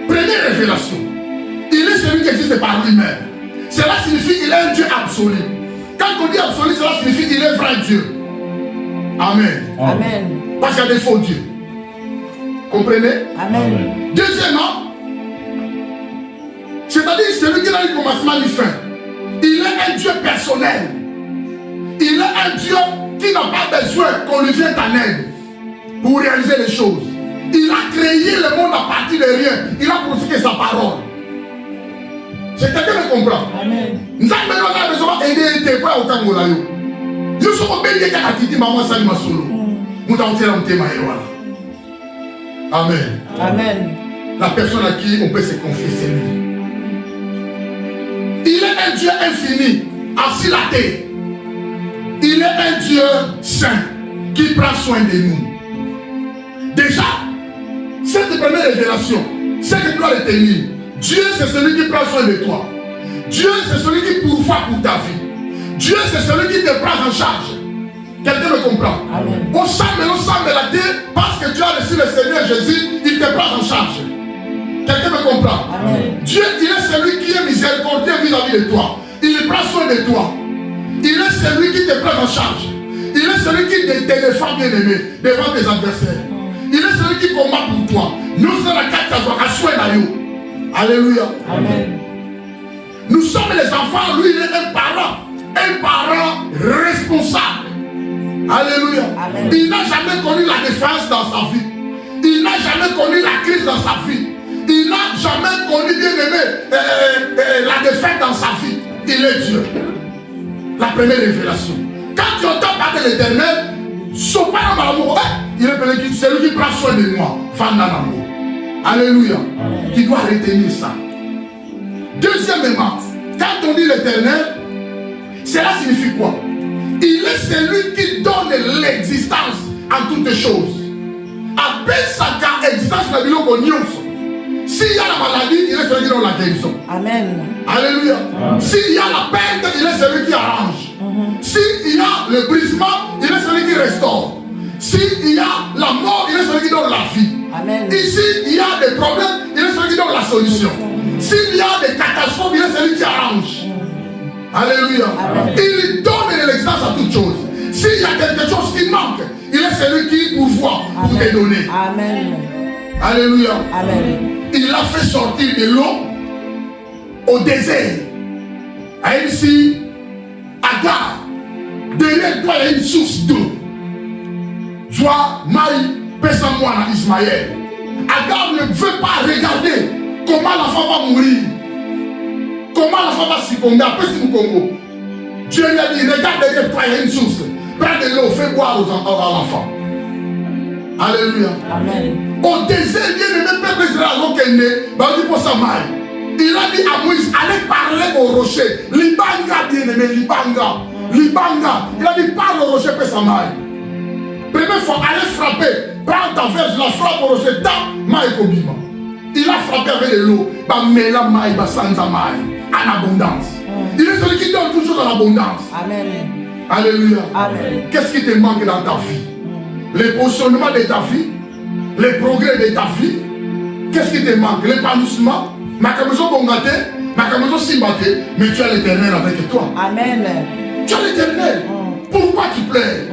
première révélation. Il est celui qui existe par lui-même. Cela signifie qu'il est un Dieu absolu. Quand on dit absolu, cela signifie qu'il est vrai Dieu. Amen. Amen. Parce qu'il y a des faux dieux. Comprenez? Amen. Deuxièmement, c'est-à-dire celui qui n'a ni commencement ni fin. Il est un Dieu personnel. Il est un Dieu qui n'a pas besoin qu'on lui vienne en aide pour réaliser les choses. Il a créé le monde à partir de rien. Il a prononcé sa parole. C'est quelqu'un qui comprend. Amen. Nous avons besoin d'aider pour autant que nous nous sommes bénis qu'à Titi Maman Salima Solo. Nous avons tiré un thème. Amen. Amen. La personne à qui on peut se confier, c'est lui. Il est un Dieu infini, assis la terre. Il est un Dieu saint qui prend soin de nous. Déjà, cette première révélation, c'est que tu dois retenir. Dieu, c'est celui qui prend soin de toi. Dieu, c'est celui qui pourvoit pour ta vie. Dieu, c'est celui qui te prend en charge. Quelqu'un me comprend? Au sang de la terre, parce que tu as reçu le Seigneur Jésus, il te prend en charge. Quelqu'un me comprend? Dieu, il est celui qui est miséricordieux vis-à-vis de toi. Il prend soin de toi. Il est celui qui te prend en charge. Il est celui qui te défend, bien aimé, devant tes adversaires. Il est celui qui combat pour toi. Nous sommes la carte à soin d'ailleurs. Alléluia. Amen. Nous sommes les enfants, lui il est un parent responsable. Alléluia. Amen. Il n'a jamais connu la défense dans sa vie. Il n'a jamais connu la crise dans sa vie. Il n'a jamais connu, bien aimé, la défaite dans sa vie. Il est Dieu. La première révélation. Quand tu entends parler de l'Éternel, son père en amour, il est celui qui prend soin de moi. Fan d'amour. Alléluia. Amen. Tu dois retenir ça. Deuxièmement, quand on dit l'Éternel, cela signifie quoi? Il est celui qui donne l'existence à toutes choses. Après sa existence, la vie s'il y a la maladie, il est celui qui donne la guérison. Amen. Alléluia. S'il y a la perte, il est celui qui arrange. S'il y a le brisement, il est celui qui restaure. S'il y a la mort, il est celui qui donne la vie. Amen. Ici, il y a des problèmes, il est celui qui donne la solution. S'il y a des catastrophes, il est celui qui arrange. Alléluia. Amen. Il donne l'existence à toutes choses. S'il y a quelque chose qui manque, il est celui qui pourvoit pour te donner. Amen. Alléluia. Amen. Il a fait sortir de l'eau au désert. Ainsi, Agar, derrière toi, il y a une source d'eau. Toi, Marie, pèse-moi à Ismaël. Agar ne veut pas regarder comment l'enfant va mourir. Comment l'enfant va succomber. Après, c'est au Congo. Dieu lui a dit, regarde derrière toi, il y a une source. Prends de l'eau, fais boire à l'enfant. Alléluia. Amen. Au désert, bien aimé peuple Israël, il a dit à Moïse, allez parler au rocher. Libanga, bien aimé, Libanga. Libanga. Il a dit, parle au rocher, Pessamai. Première fois, allez frapper. Prends ta verge, la frappe au rocher. Dans Maï Kobima. Il a frappé avec de l'eau. Bamela Maï, Basanza Maï. En abondance. Il est celui qui donne toujours en abondance. Amen. Alléluia. Amen. Qu'est-ce qui te manque dans ta vie? Le positionnement de ta vie, les progrès de ta vie. Qu'est-ce qui te manque? L'épanouissement. Ma camisole bongate, ma camisole simbate, mais tu as l'Éternel avec toi. Amen. Tu as l'Éternel. Pourquoi tu pleures?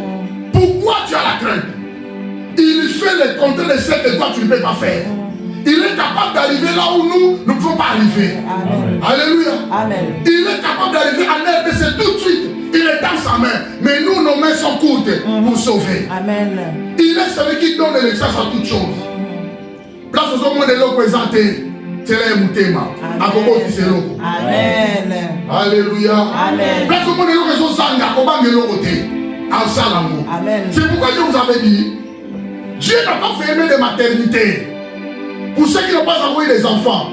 Pourquoi tu as la crainte? Il fait le contraire de ce que toi tu ne peux pas faire. Il est capable d'arriver là où nous ne pouvons pas arriver. Amen. Alléluia. Amen. Il est capable d'arriver à RDC tout de suite. Il est dans sa main. Mais nous, nos mains sont courtes pour sauver. Amen. Il est celui qui donne l'existence à toutes choses. Place aux hommes de l'eau présenté. C'est là Moutema. À Gogo qui c'est l'eau. Amen. Alléluia. Amen. Place aux hommes de l'eau qui sont sanga. Comment de l'eau côté. En salamou. Amen. C'est pourquoi je vous avais dit, Dieu n'a pas fermé de maternité. Pour ceux qui n'ont pas envoyé des enfants,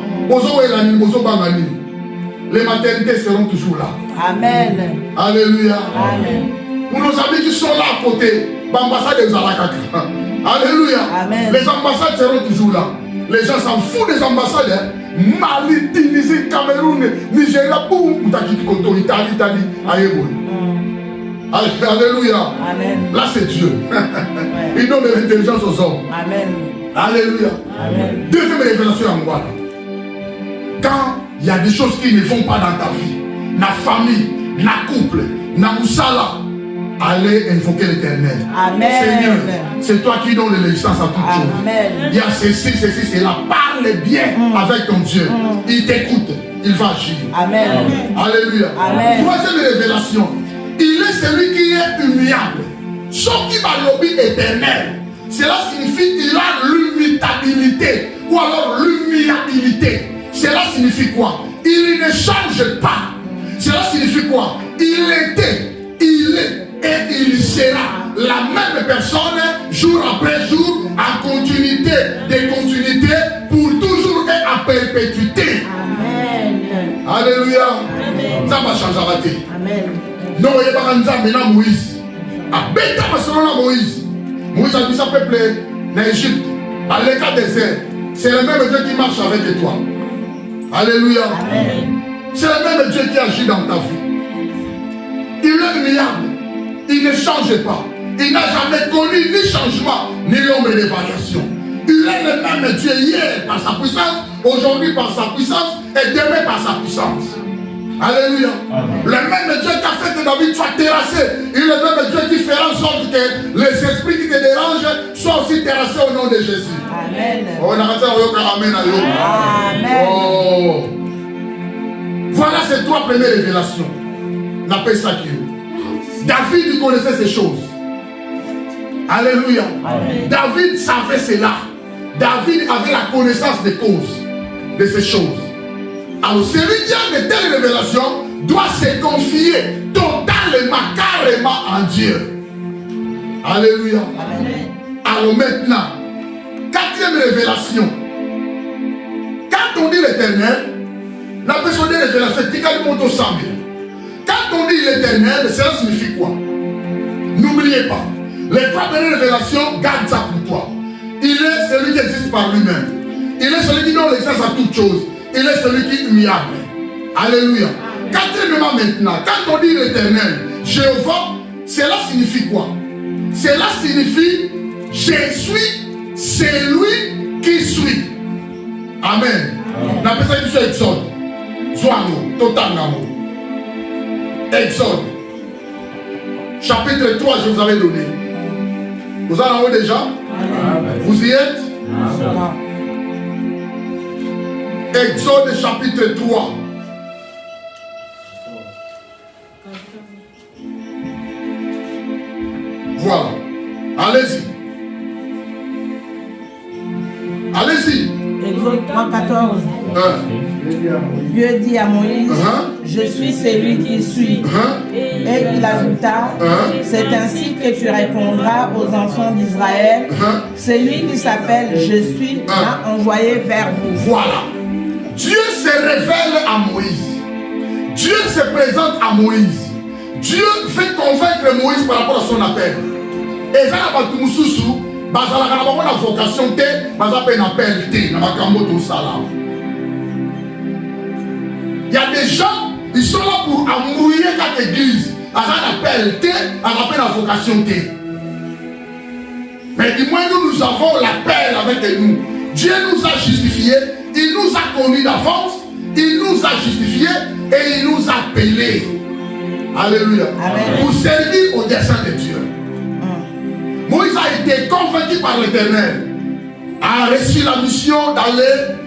les maternités seront toujours là. Amen. Alléluia. Amen. Pour nos amis qui sont là à côté, l'ambassade des Alakaka. Alléluia. Amen. Les ambassades seront toujours là. Les gens s'en foutent des ambassades. Mali, Tunisie, Cameroun, Nigeria, boum, Italie, Alléluia. Amen. Là c'est Dieu. Il donne de l'intelligence aux hommes. Amen. Alléluia. Amen. Deuxième révélation en moi. Quand il y a des choses qui ne vont pas dans ta vie, na famille, na couple, na moussala, allez invoquer l'Éternel. Amen. Seigneur, c'est toi qui donnes l'existence à toutes choses. Il y a ceci, cela. Parle bien avec ton Dieu. Il t'écoute, il va agir. Amen. Alléluia. Amen. Troisième révélation. Il est celui qui est humiliable. Ce qui va lobby éternel. Cela signifie qu'il a l'immutabilité ou alors l'humiliabilité. Cela signifie quoi? Il ne change pas. Cela signifie quoi? Il était, il est et il sera la même personne jour après jour, en continuité, de continuité, pour toujours et à perpétuité. Amen. Alléluia. Ça va changer à rater. Non, il n'y a pas maintenant Moïse. Abeta selon Moïse. Moïse a dit ça peuple en Égypte, à l'écart désert. C'est le même Dieu qui marche avec toi. Alléluia. C'est le même Dieu qui agit dans ta vie. Il est immuable. Il ne change pas. Il n'a jamais connu ni changement, ni l'ombre de variation. Il est le même Dieu hier par sa puissance, aujourd'hui par sa puissance et demain par sa puissance. Alléluia. Le même Dieu qui a fait que David soit terrassé, il est le même Dieu qui fera en sorte que les esprits qui te dérangent soient aussi terrassés au nom de Jésus. Amen. Oh. Voilà ces trois premières révélations. On appelle ça Dieu. David il connaissait ces choses. Alléluia. Amen. David savait cela. David avait la connaissance des causes de ces choses. Alors celui qui a de telles révélations doit se confier totalement, carrément en Dieu. Alléluia. Amen. Alors maintenant, quatrième révélation. Quand on dit l'éternel, la personne de révélation, quand on dit l'éternel, cela signifie quoi? N'oubliez pas, les trois premières révélations, garde ça pour toi. Il est celui qui existe par lui-même. Il est celui qui donne l'existence à toutes choses. Il est celui qui est immuable. Alléluia. Quatrièmement maintenant, quand on dit l'éternel, Jéhovah, cela signifie quoi? Cela signifie je suis celui qui suis. Amen. On appelle ça du Exode. Zoano, Totangamo. Exode. Chapitre 3, je vous avais donné. Vous en avez déjà? Vous y êtes? Exode chapitre 3. Voilà. Allez-y. Allez-y. Exode 3, 14. Dieu dit à Moïse, je suis celui qui suis. Et il ajouta, c'est ainsi que tu répondras aux enfants d'Israël. Celui qui s'appelle je suis m'a envoyé vers vous. Voilà. Dieu se révèle à Moïse. Dieu se présente à Moïse. Dieu fait convaincre Moïse par rapport à son appel. Et ça n'a pas tout sous. La vocation T, appel T, il y a des gens, ils sont là pour embrouiller cette église. Ils appellent T, ils appellent la vocation T. Mais du moins, nous avons l'appel avec nous. Dieu nous a justifiés, il nous a connus d'avance, il nous a justifiés et il nous a appelés. Alléluia. Amen. Pour servir au dessein de Dieu. Moïse a été convaincu par l'Éternel, a reçu la mission d'aller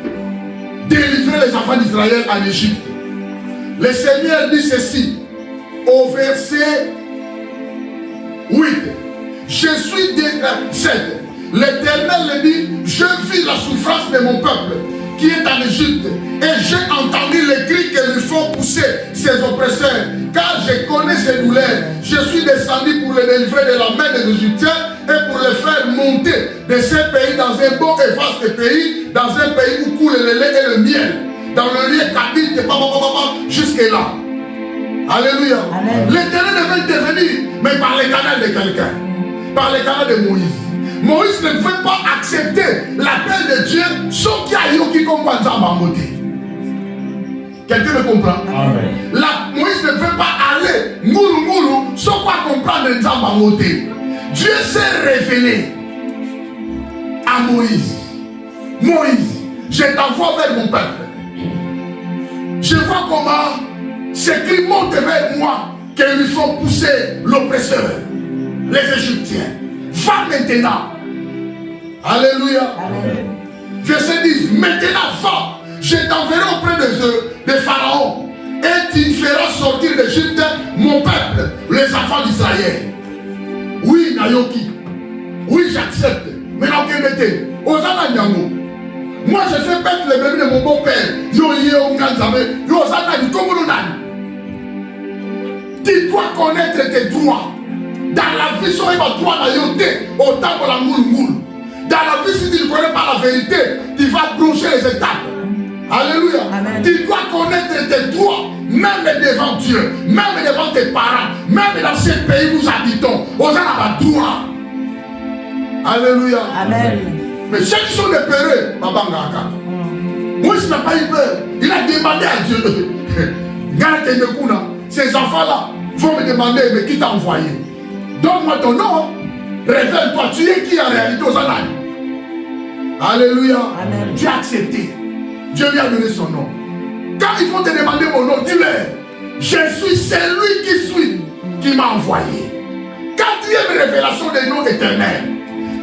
délivrer les enfants d'Israël en Égypte. Le Seigneur dit ceci au verset 8. Je suis 7. L'Éternel dit, je vis la souffrance de mon peuple qui est en Égypte et j'ai entendu les cris que lui font pousser ses oppresseurs, car je connais ses douleurs. Je suis descendu pour les délivrer de la main des Égyptiens et pour les faire monter de ces pays dans un beau et vaste pays, dans un pays où coule le lait et le miel, dans le lieu Kabyle, jusque là. Alléluia. L'Éternel devait intervenir, mais par les canaux de quelqu'un, par les canaux de Moïse. Moïse ne pouvait pas accepter l'appel de Dieu sauf qu'il y a Yoki comme Mamoté. Quelqu'un me comprend? Moïse ne pouvait pas aller moulou sans pas comprendre Mamoté. Dieu s'est révélé à Moïse. Moïse, je t'envoie vers mon peuple. Je vois comment ces cris montent vers moi qu'ils lui font pousser l'oppresseur, les Égyptiens. Va maintenant. Alléluia. Amen. Verset 10. Maintenant va. Je t'enverrai auprès de Pharaon. Et tu feras sortir d'Égypte mon peuple, les enfants d'Israël. Oui, Nayoki. Oui, j'accepte. Mais non, qu'est-ce Osana Nyango. Moi, je fais perdre les bébés de mon beau-père. Tu dois connaître tes droits. Dans la vie, si on a droit à yoter, autant pour la moule. Dans la vie, si tu ne connais pas la vérité, tu vas broncher les étapes. Alléluia. Amen. Tu dois connaître tes droits, même devant Dieu, même devant tes parents, même dans ce pays où nous habitons. On a le droit. Alléluia. Amen. Mais ceux qui sont dépérés, Moïse n'a pas eu peur. Il a demandé à Dieu. Ces enfants-là vont me demander, mais qui t'a envoyé? Donne-moi ton nom. Révèle-toi. Tu es qui en réalité aux Annailles? Alléluia. Amen. Dieu a accepté. Dieu lui a donné son nom. Quand ils vont te demander mon nom, dis-leur, je suis celui qui suis, qui m'a envoyé. Quatrième révélation des noms éternels.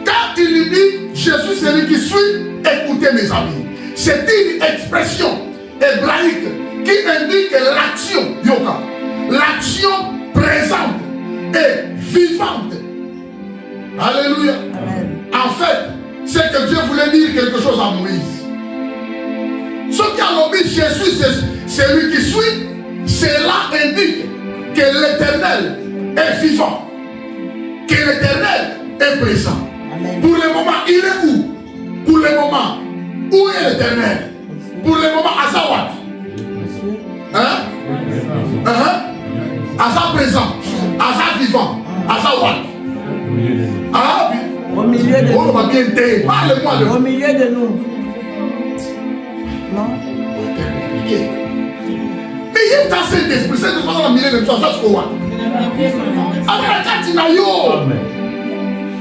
Quand il lui dit, je suis celui qui suis, écoutez mes amis. C'est une expression hébraïque qui indique l'action, Yoka. L'action présente et vivante. Alléluia. Amen. En fait, c'est que Dieu voulait dire quelque chose à Moïse. Ce qui a nommé Jésus, c'est celui qui suit, cela indique que l'Éternel est vivant, que l'Éternel est présent. Amen. Pour le moment, il est où? Pour le moment, où est l'Éternel? Pour le moment, à sa what? Hein? À sa présent, à sa vivant, à sa what? Ah, Au milieu de on va nous. bien t'aider. Parle-moi de Au milieu de nous. Non? mais il y a un Saint-Esprit, c'est de façon à milieu de toi, ça se voit. Alors, la carte, il y a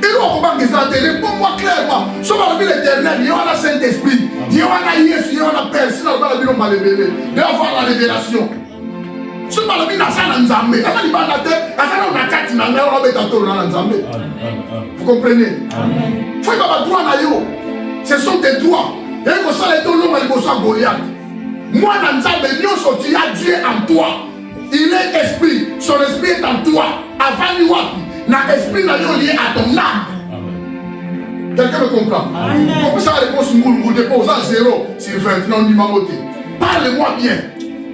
et nous, on va dire, réponds-moi clairement. Sauf à l'Éternel, il y a un Saint-Esprit, il y a un Yes, il y a un Père, sinon on va le dire, on va le révéler. Il va avoir la révélation. Si on va le dire, on va le dire, on va le dire, vous comprenez? Il faut avoir droit à yo. Ce sont tes droits. Et comme ça, les deux hommes sont Goliath. Moi, dans le Nzambe, il y a Dieu en toi. Il est esprit. Son esprit est en toi. Avant lui, l'esprit est lié à ton âme. Quelqu'un me comprend? Comme ça, la réponse, vous déposez à 0 sur 20. Non, numéro. Parlez-moi bien.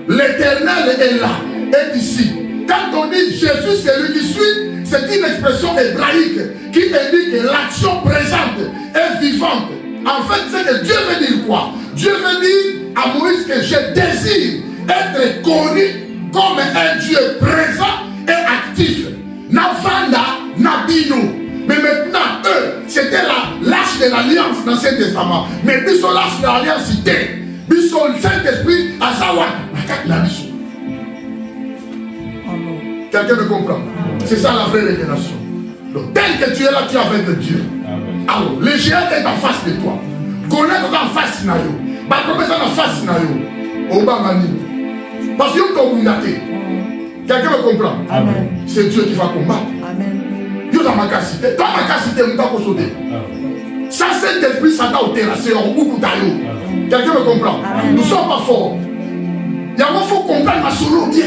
L'Éternel est là, est ici. Quand on dit Jésus, c'est lui qui suit, c'est une expression hébraïque qui indique l'action présente et vivante. En fait, c'est que Dieu veut dire quoi? Dieu veut dire à Moïse que je désire être connu comme un Dieu présent et actif. Navanda, Nabino. Mais maintenant, eux, c'était l'âge de l'alliance dans l'Ancien Testament. Mais puis sur l'âge de l'alliance, c'était. Puis sur le Saint-Esprit, à savoir, la mission. Quelqu'un me comprend? C'est ça la vraie révélation. Donc, tel que tu es là, tu es avec Dieu. Alors, le géant est en face de toi. Connaître en face de toi. Ma promesse est en face de toi. Obamani. Parce que tu as combattu. Quelqu'un me comprend? C'est Dieu qui va combattre. Amen. Dieu dans ma capacité. Toi, ma capacité, nous t'as sauté. Ça, c'est l'esprit, ça t'a ôté. C'est en beaucoup d'ailleurs. Quelqu'un me comprend? Nous ne sommes pas forts. Il faut comprendre ma solo bien.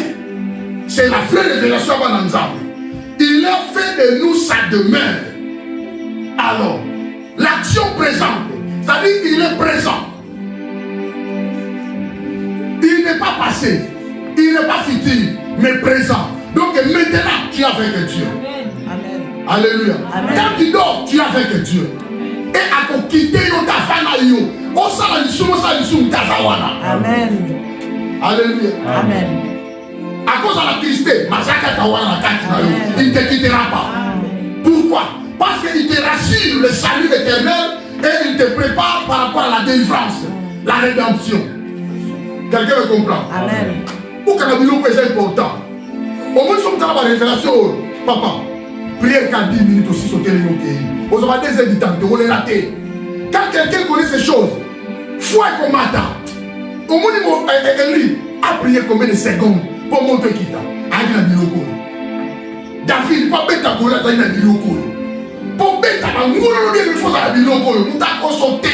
C'est la vraie révélation à Nzambe. Il a fait de nous sa demeure. Alors, l'action présente, c'est-à-dire qu'il est présent. Il n'est pas passé, il n'est pas futur, mais présent. Donc maintenant, tu es avec Dieu. Amen. Alléluia. Amen. Quand tu dors, tu es avec Dieu. Et à quitter ta famille, on s'en Amen. Alléluia. Amen. À cause de la tristesse, il ne te quittera pas. Pourquoi? Parce qu'il te rassure le salut éternel et il te prépare par rapport à la délivrance, la rédemption. Quelqu'un me comprend? Amen. Pourquoi c'est important? Au moins, si on a la révélation, papa, prière qu'à 10 minutes aussi sur le pays. Vous avez des éditants, vous les ratez. Quand quelqu'un connaît ces choses, foi et combattant, au moins, il a prié combien de secondes pour montrer qu'il a dit la biloko. David, pas bête à courir à la biloko. Pour bête à la moulin, il faut la biloko. Nous t'avons sauté.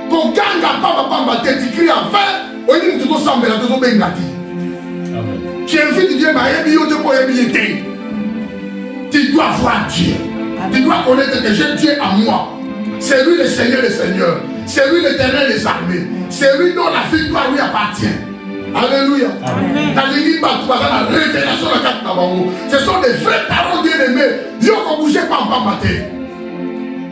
Quand ganga papa tête, tu cries en fait, on dit que tu dois sembler à tout bengati. Tu invites Dieu, tu dois voir Dieu. Tu dois connaître que j'ai Dieu en moi. C'est lui le Seigneur des Seigneurs. C'est lui l'Éternel des armées. C'est lui dont la victoire lui appartient. Alléluia. La révélation de la carte Nabango. Ce sont des vraies paroles bien-aimées. Yo qu'on bougeait pas en matin.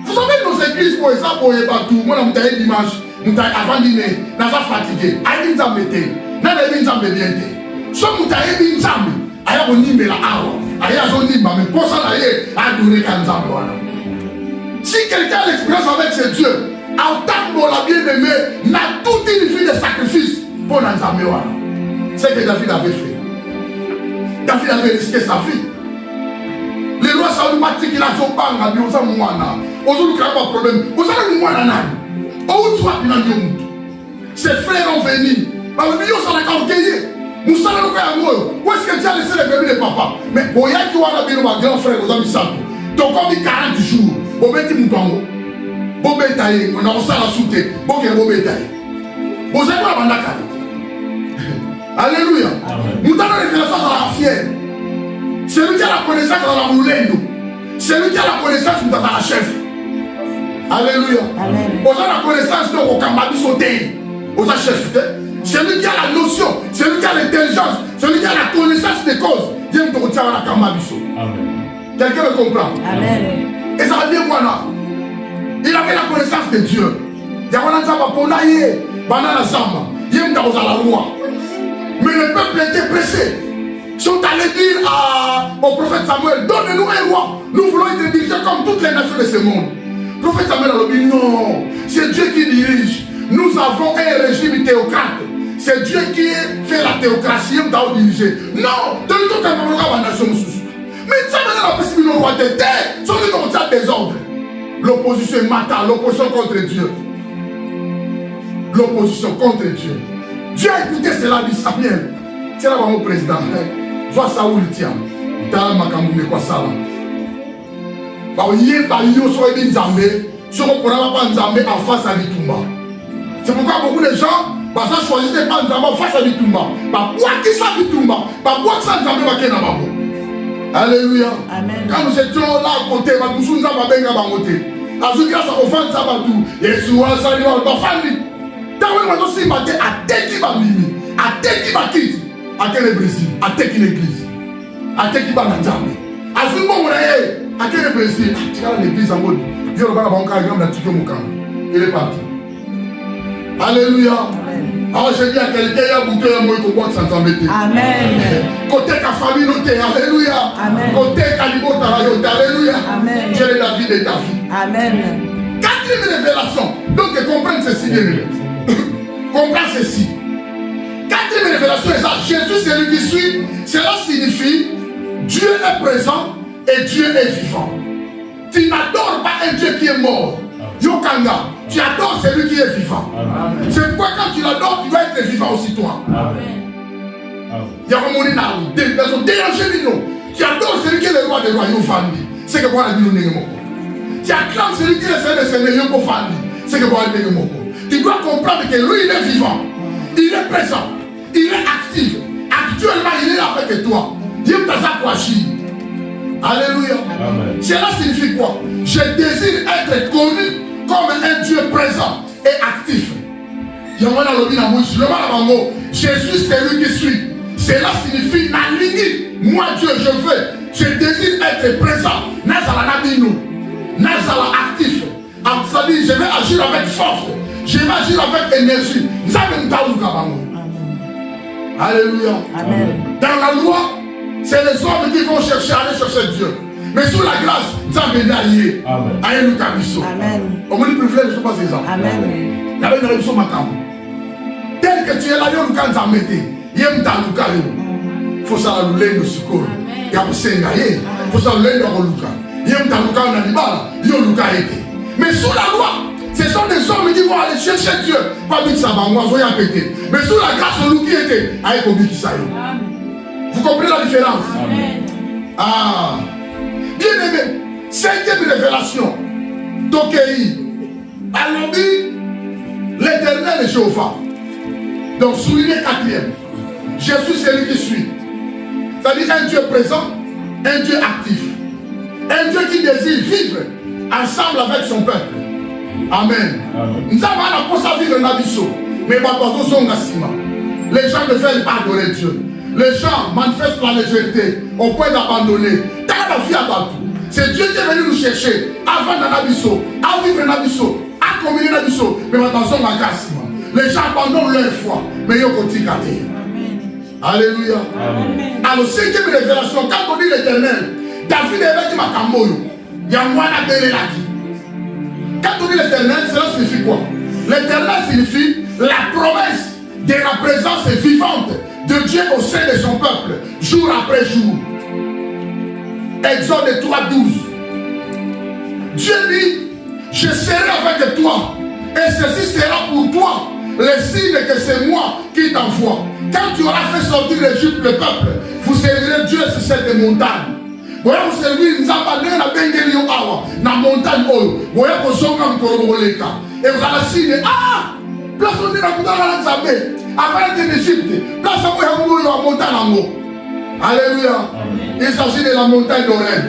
Vous savez nos églises pour exemple, tout le monde a monté dimanche. avant dîner, n'a pas fatigué. Aïe Nzambe te, n'a pas Nzambe bien te. So mutaye Nzambe, aïe on nimbe la awa, aïe on nimba, mais pour ça aïe adorer Nzambe wana. Si quelqu'un a l'expérience avec ce Dieu, en tant que la bien-aimé, n'a toute une vie de sacrifice pour Nzambe wana. C'est que David avait fait. David avait risqué sa vie. Les rois saoudimatiques, il a son bang, il a son moana. Aujourd'hui, il n'y a pas de problème. Vous avez un moana. Où tu vas, il a dit. Ses frères ont venu. Nous sommes là. Où est-ce que tu as laissé les bébés de papa? Mais il y a qui ont vu ma grand frère, vous avez ça. Donc, on dit 40 jours. Vous mettez mon tango. Vous mettez taillé. On a reçu la soute. Vous mettez taillé. Vous avez la bande. Alléluia. Nous avons les relations à la fière. Celui qui a la connaissance dans la moulendo. Celui qui a la connaissance dans la chef. Alléluia. Vous avez la connaissance de vos camarades sautés. Vous avez chef. Celui qui a la notion, celui qui a l'intelligence, celui qui a la connaissance des causes. Dieu me retient à la camarade. Quelqu'un me comprend? Amen. Et ça va dire quoi là? Il avait la connaissance de Dieu. Il y a un zamba pour naïe. Banana zamba. Il y a la loi. Mais le peuple était pressé. Ils sont allés dire au prophète Samuel, donne-nous un roi. Nous voulons être dirigés comme toutes les nations de ce monde. Le prophète Samuel a dit, non, c'est Dieu qui dirige. Nous avons un régime théocrate. C'est Dieu qui fait la théocratie, nous avons dirigé. Non, de nous autres, nous avons la nation. Mais ça veut la possibilité de roi de terre. Sont des désordre. L'opposition est matin, l'opposition contre Dieu. L'opposition contre Dieu. Dieu a écouté cela, dit Samuel. C'est là mon président. Vois Saoul tient. Dans ma camoufle quoi ça là. En face à Bitumba. C'est pourquoi beaucoup de gens choisissent de prendre face à Bitumba. Pourquoi qui ça Bitumba? Pourquoi ça Nzambe va kena babo? Alléluia. Amen. Quand nous étions là à côté, nous sommes à Benga Bangote. Azu grâce à offense Sabatu. Yeshua Saliwa Bafandi. Tant que nous sommes à Teki Bamimi, à Teki Bakit, à quel Brésil, à Teki l'église, à Teki Banazambe. Azu Bongoraye, à quel Brésil, tu as l'église en mode. Dieu le Banka, il a tué mon camp. Il est parti. Alléluia. Alors je dis à quelqu'un, il y a bouté un mot pour boire sans s'embêter. Amen. Côté ta famille notée, alléluia. Amen. Côté Kalibo Tarayote, alléluia. Amen. Dieu est la vie de ta vie. Amen. Quatrième révélation. Donc comprendre ceci, bien aimé. Comprends ceci. Quatrième révélation est ça. Jésus c'est lui qui suit. Cela signifie Dieu est présent et Dieu est vivant. Tu n'adores pas un Dieu qui est mort. Yokanga, tu adores celui qui est vivant. C'est pourquoi quand tu l'adores, tu dois être vivant aussi toi. Il y a un moment où des personnes dérangées. Tu adores celui qui est le roi des rois. C'est que moi, je dis tu acclames celui qui est le Seigneur pour Fandi. C'est que moi, je dis tu dois comprendre que lui, il est vivant. Il est présent. Il est actif. Actuellement, il est là avec toi. Il est présent pour agir. Alléluia. Amen. Cela signifie quoi? Je désire être connu comme un Dieu présent et actif. Jésus c'est lui qui suit. Cela signifie la ligne. Moi Dieu je veux. Je désire être présent. Nazala Nabino. Nazala actif. C'est-à-dire je vais agir avec force. Je vais agir avec énergie. Alléluia. Amen. Dans la loi, c'est les hommes qui vont aller chercher Dieu. Mais sous la grâce, ça va d'aller. Amen. Amen. On me dit privilège, je ne sais pas si c'est ça. Amen. La veille de ma cam. Tel que tu es là, il y a un canza mété. Il y a un talouka. Il faut ça louler le secours. Il y a un sengaye. Il faut ça louler le louka. Il y a un talouka, on a dit bah, il y a un louka été. Mais sous la loi, ce sont des hommes qui vont aller chercher Dieu. Pas vite ça va, moi, je vais péter. Mais sous la grâce, le louki était. Aïe, comme qui ça y. Vous comprenez la différence? Amen. Ah. Bien aimé, cinquième révélation. Tokei. Alors dit, l'éternel est Jéhovah. Donc soulignez quatrième. Jésus c'est lui qui suit. C'est-à-dire un Dieu présent, un Dieu actif. Un Dieu qui désire vivre ensemble avec son peuple. Amen. Nous avons pour ça vivre dans l'Abisso. Mais les gens ne veulent pas adorer Dieu. Les gens manifestent la légèreté au point d'abandonner. C'est Dieu qui est venu nous chercher avant dans l'Abisso, à vivre dans l'Abisso, à communier na biso, mais attention ma casse. Les gens abandonnent leur foi, mais ils ont continué. Alléluia. Alors, cinquième révélation, quand on dit l'Éternel, David est avec Makamboyo. Yamwana Belelaki. Quand on dit l'Éternel, cela signifie quoi? L'Éternel signifie la promesse de la présence vivante de Dieu au sein de son peuple, jour après jour. Exode 3:12. Dieu dit, je serai avec toi, et ceci sera pour toi le signe que c'est moi qui t'envoie. Quand tu auras fait sortir l'Égypte, le peuple, vous servirez Dieu sur cette montagne. Vous allez vous servir na montagne, vous allez vous et vous allez signer, ah, place on est dans la montagne, avant l'Égypte, place on est dans la montagne. Alléluia. Il s'agit de la montagne d'Oreb.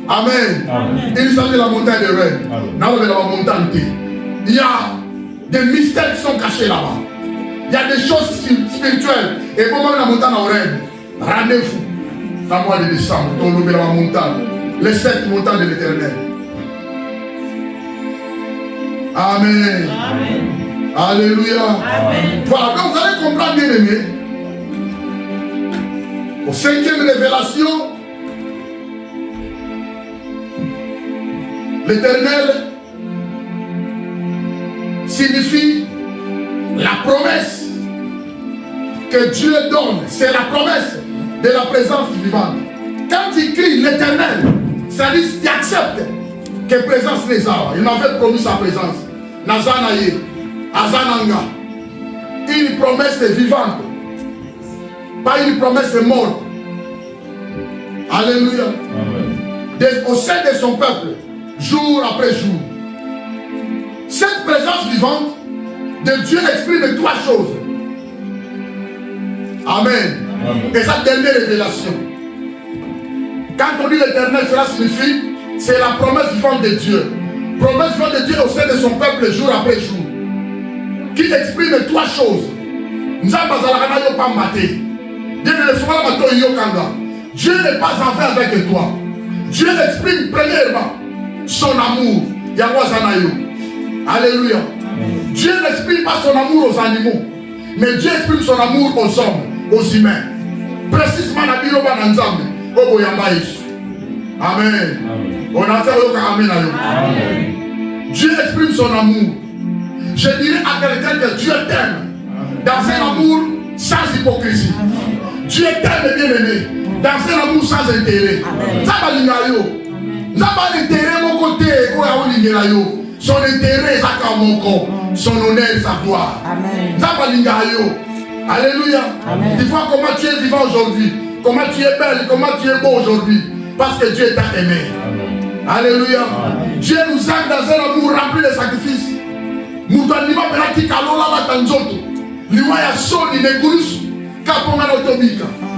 Amen. Il s'agit de la montagne de Rennes. Il y a des mystères qui sont cachés là-bas. Il y a des choses spirituelles. Et pour moi, la montagne de Rennes, rendez-vous. Dans le mois de décembre, dans le la montagne, les 7 montagnes de l'Éternel. Amen. Alléluia. Amen. Voilà, donc vous allez comprendre, bien aimé. Au 5e révélation, l'Éternel signifie la promesse que Dieu donne. C'est la promesse de la présence vivante. Quand il crie l'Éternel, ça dit qu'il accepte que présence les a. Il m'avait promis sa présence. Nazanaye, Azananga. Une promesse vivante. Pas une promesse morte. Alléluia. Au sein de son peuple, jour après jour. Cette présence vivante de Dieu exprime 3 choses. Amen. Et sa dernière révélation. Quand on dit l'Éternel, cela signifie c'est la promesse vivante de Dieu. Promesse vivante de Dieu au sein de son peuple jour après jour. Qui exprime 3 choses. Dieu n'est pas en fait avec toi. Dieu exprime premièrement son amour. Alléluia. Dieu n'exprime pas son amour aux animaux, mais Dieu exprime son amour aux hommes, aux humains. Précisément la Bible Amen. On a fait Amen. Dieu exprime son amour. Je dirais à quelqu'un que Dieu t'aime dans un amour sans hypocrisie. Dieu t'aime bien aimé dans un amour sans intérêt. Son intérêt, son honneur, sa gloire. Alléluia. Tu vois comment tu es vivant aujourd'hui, comment tu es belle, comment tu es beau aujourd'hui, parce que Dieu t'a aimé. Alléluia. Dieu nous aime dans un amour rempli de sacrifices.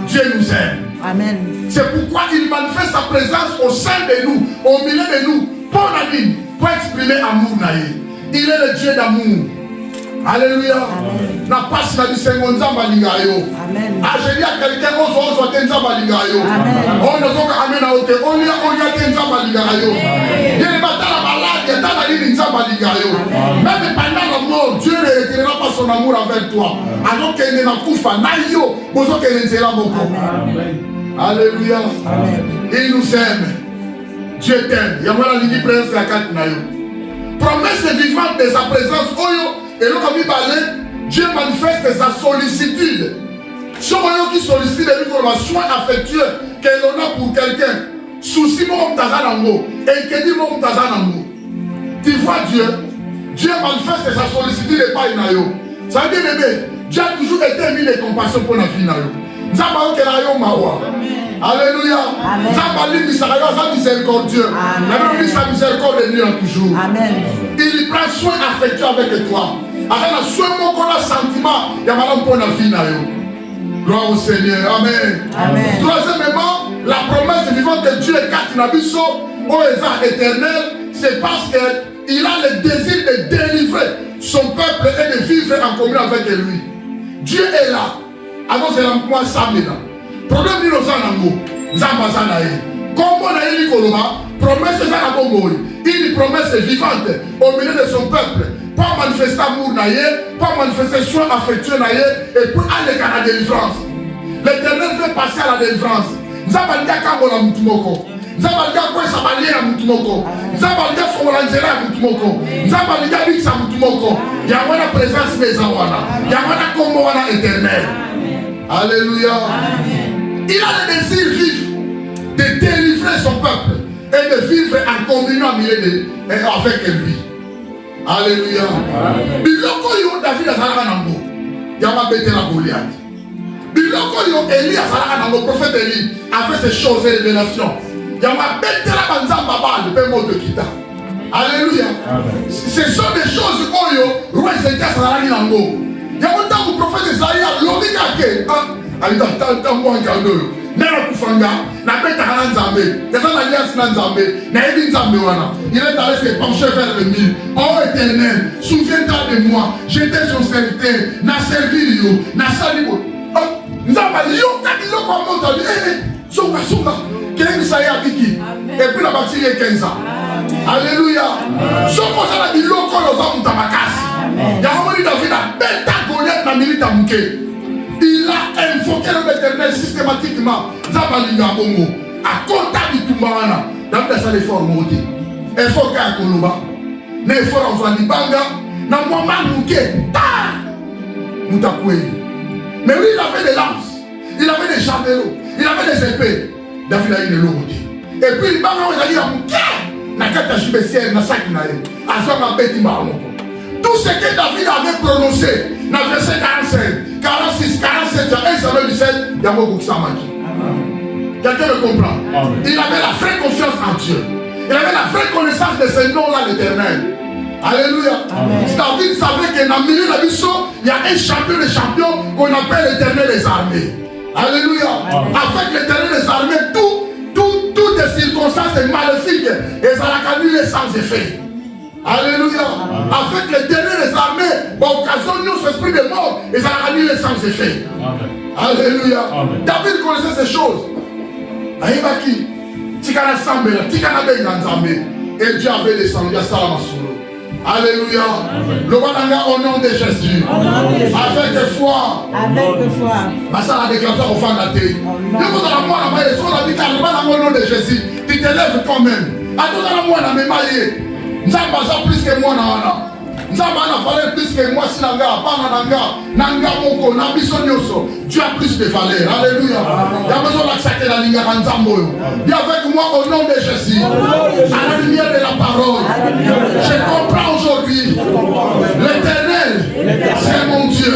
Dieu nous aime. Amen. C'est pourquoi il manifeste sa présence au sein de nous, au milieu de nous, pour exprimer l'amour. Il est le Dieu d'amour. Alléluia. Na passe na bisengo nzamba lingayo. Amen. Ah, je dis à quelqu'un on te nzamba lingayo. On ne doit pas amener au te on y a te nzamba lingayo. Il est batala malade, il t'a dit nzamba lingayo. Même pendant la mort, Dieu ne retirera pas son amour envers toi. Alors qu'il n'est pas koufa nayo, bozo qu'il ne sera beaucoup. Alléluia. Il nous aime. Dieu t'aime. Il y a moi la ligue présence la carte nayo. Promesse vivante de sa présence oyo. Et là, comme il parlait, Dieu manifeste sa sollicitude. Si on qui sollicite lui pour le soin affectueux qu'elle en a pour quelqu'un, souci mon tazanango, et que dit mon tazanango. Tu vois Dieu, Dieu manifeste sa sollicitude et pas une ayo. Ça veut dire, bébé, Dieu a toujours été mis de compassion pour la vie nayo. Nous avons que l'ayo mawa. Alléluia. Nous avons dit sa miséricordieux. Nous avons dit sa miséricorde de lui toujours. Amen. Il prend soin affectueux avec toi. Avec le soin qu'on a sentiment, il y a madame pour la vie. Gloire au Seigneur. Amen. Amen. Troisièmement, la promesse vivante de Dieu est Katinabiso, au éternel, c'est parce qu'il a le désir de délivrer son peuple et de vivre en communion avec lui. Dieu est là. Alors c'est la moi Samina. Problème nous en amour. Zambazanae. Comme on a dit promesse une promesse vivante au milieu de son peuple. Pas manifester amour, pas manifester soin affectueux, et puis aller à la délivrance. L'Éternel veut passer à la délivrance. Nous avons dit à Mutumoko. Nous avons dit à quoi ça va lier à Mutumoko. Nous avons dit à Fongolanzera à Mutumoko. Nous avons dit à Bix à Mutumoko. Il y a une présence des Awana. Il y a une commoana éternelle. Alléluia. Il a le désir vif de délivrer son peuple et de vivre en communion avec lui. Alléluia. Biloko yo David azalaka nango. Yama betela Goliath. Biloko yo Élie azalaka nango, prophète Élie a fait ces choses et révélations. Yama betela banzamba bal pe moto kita. Alléluia. Ce sont des choses oyo roi Ézéchias azalaki nango. Yama tango prophète Isaïe lobika ke ali tata moi ngando. Nera kufanga na beta kana nzambe tata na alliance na nzambe na ebi nzambe wana il est allé se pencher vers le mur. Oh Éternel, souviens-toi de moi, j'étais son serviteur, n'a servi yo na salibo nzambe yo kadilo kwa moto songa songa kile Isaïa biki et puis la bâtie est 15 ans. Alléluia. Soko ça la biloko yo za mutamakasi ya moni David a beta Goliath na milita muke. Il a invoqué l'Éternel systématiquement. Zabalinga Bongo. À compta du Tumbana. Dans les efforts montés. Effort qu'à Koloba. L'effort en Zalibanga. Dans mon manouké. Ta! Moutakoué. Mais lui, il avait des lances. Il avait des javelots. Il avait des épées. David a eu de l'eau. Et puis, il m'a dit à Mouké. N'a qu'à t'acheter ciel, n'a sac naïe. À son appétit marron. Tout ce que David avait prononcé dans le verset 45, 46, 47, 1 Samuel 17, il y a beaucoup de Samaki. Quelqu'un le comprend? Amen. Il avait la vraie confiance en Dieu. Il avait la vraie connaissance de ce nom-là, l'Éternel. Alléluia. Amen. David savait que dans le milieu de la mission, il y a un champion des champions qu'on appelle l'Éternel des armées. Alléluia. Amen. Avec l'Éternel des armées, toutes les circonstances maléfiques, et ça l'a annulé sans effet. Alléluia. Amen. Avec les derniers des armées, occasion nous esprit de mort, et ça a annulé sans effet. Amen. Alléluia. Amen. David connaissait ces choses. Aïbaki, Tikana Sambela, Tikana Benganzambe, et Dieu avait descendu à Salamasolo. Alléluia. Le Wananga au nom de Jésus. Avec foi. Avec foi. Ça la déclaration au fond de la terre. Nous allons voir la maille, on a dit au nom de Jésus. Tu te lèves toi-même. À tout à l'heure, moi, on a même maillé. Nous avons plus que moi. Nous avons valeur plus que moi. Si Nanga, Nanga Moko, Nabisonioso. Dieu a plus de valeur. Alléluia. Il y a besoin d'accepter la ligne à Nzambo. Viens avec moi au nom de Jésus. À la lumière de la parole. Je comprends aujourd'hui. L'Éternel, c'est mon Dieu.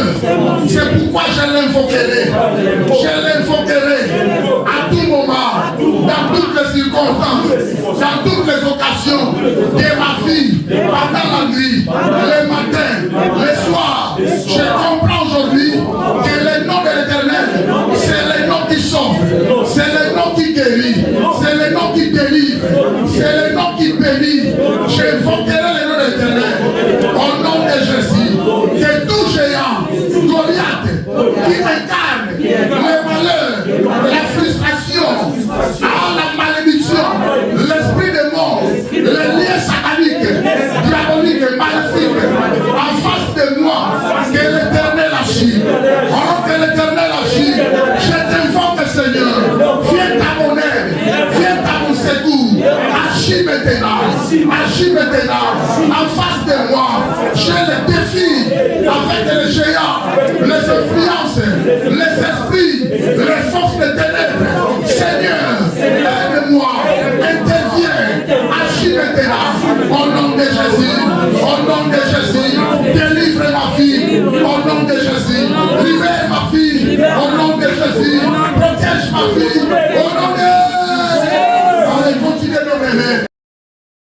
C'est pourquoi je l'invoquerai. Je l'invoquerai à tout moment, dans toutes les circonstances, dans toutes les occasions de ma vie, pendant la nuit, le matin, le soir. Je comprends aujourd'hui que le nom de l'Éternel, c'est le nom qui sauve, c'est le nom qui guérit, c'est le nom qui délivre, c'est le nom qui bénit. J'invoquerai le nom de l'Éternel au nom de Jésus. Que tout géant, Goliath, qui incarne le malheur, la frustration, la malédiction, l'esprit de mort, les liens sataniques, diaboliques, maléfiques, en face de moi, que l'Éternel agit. Oh, que l'Éternel agit. Je t'invoque, Seigneur. Viens à mon aide, viens à mon secours. Agis maintenant, en face de moi. Je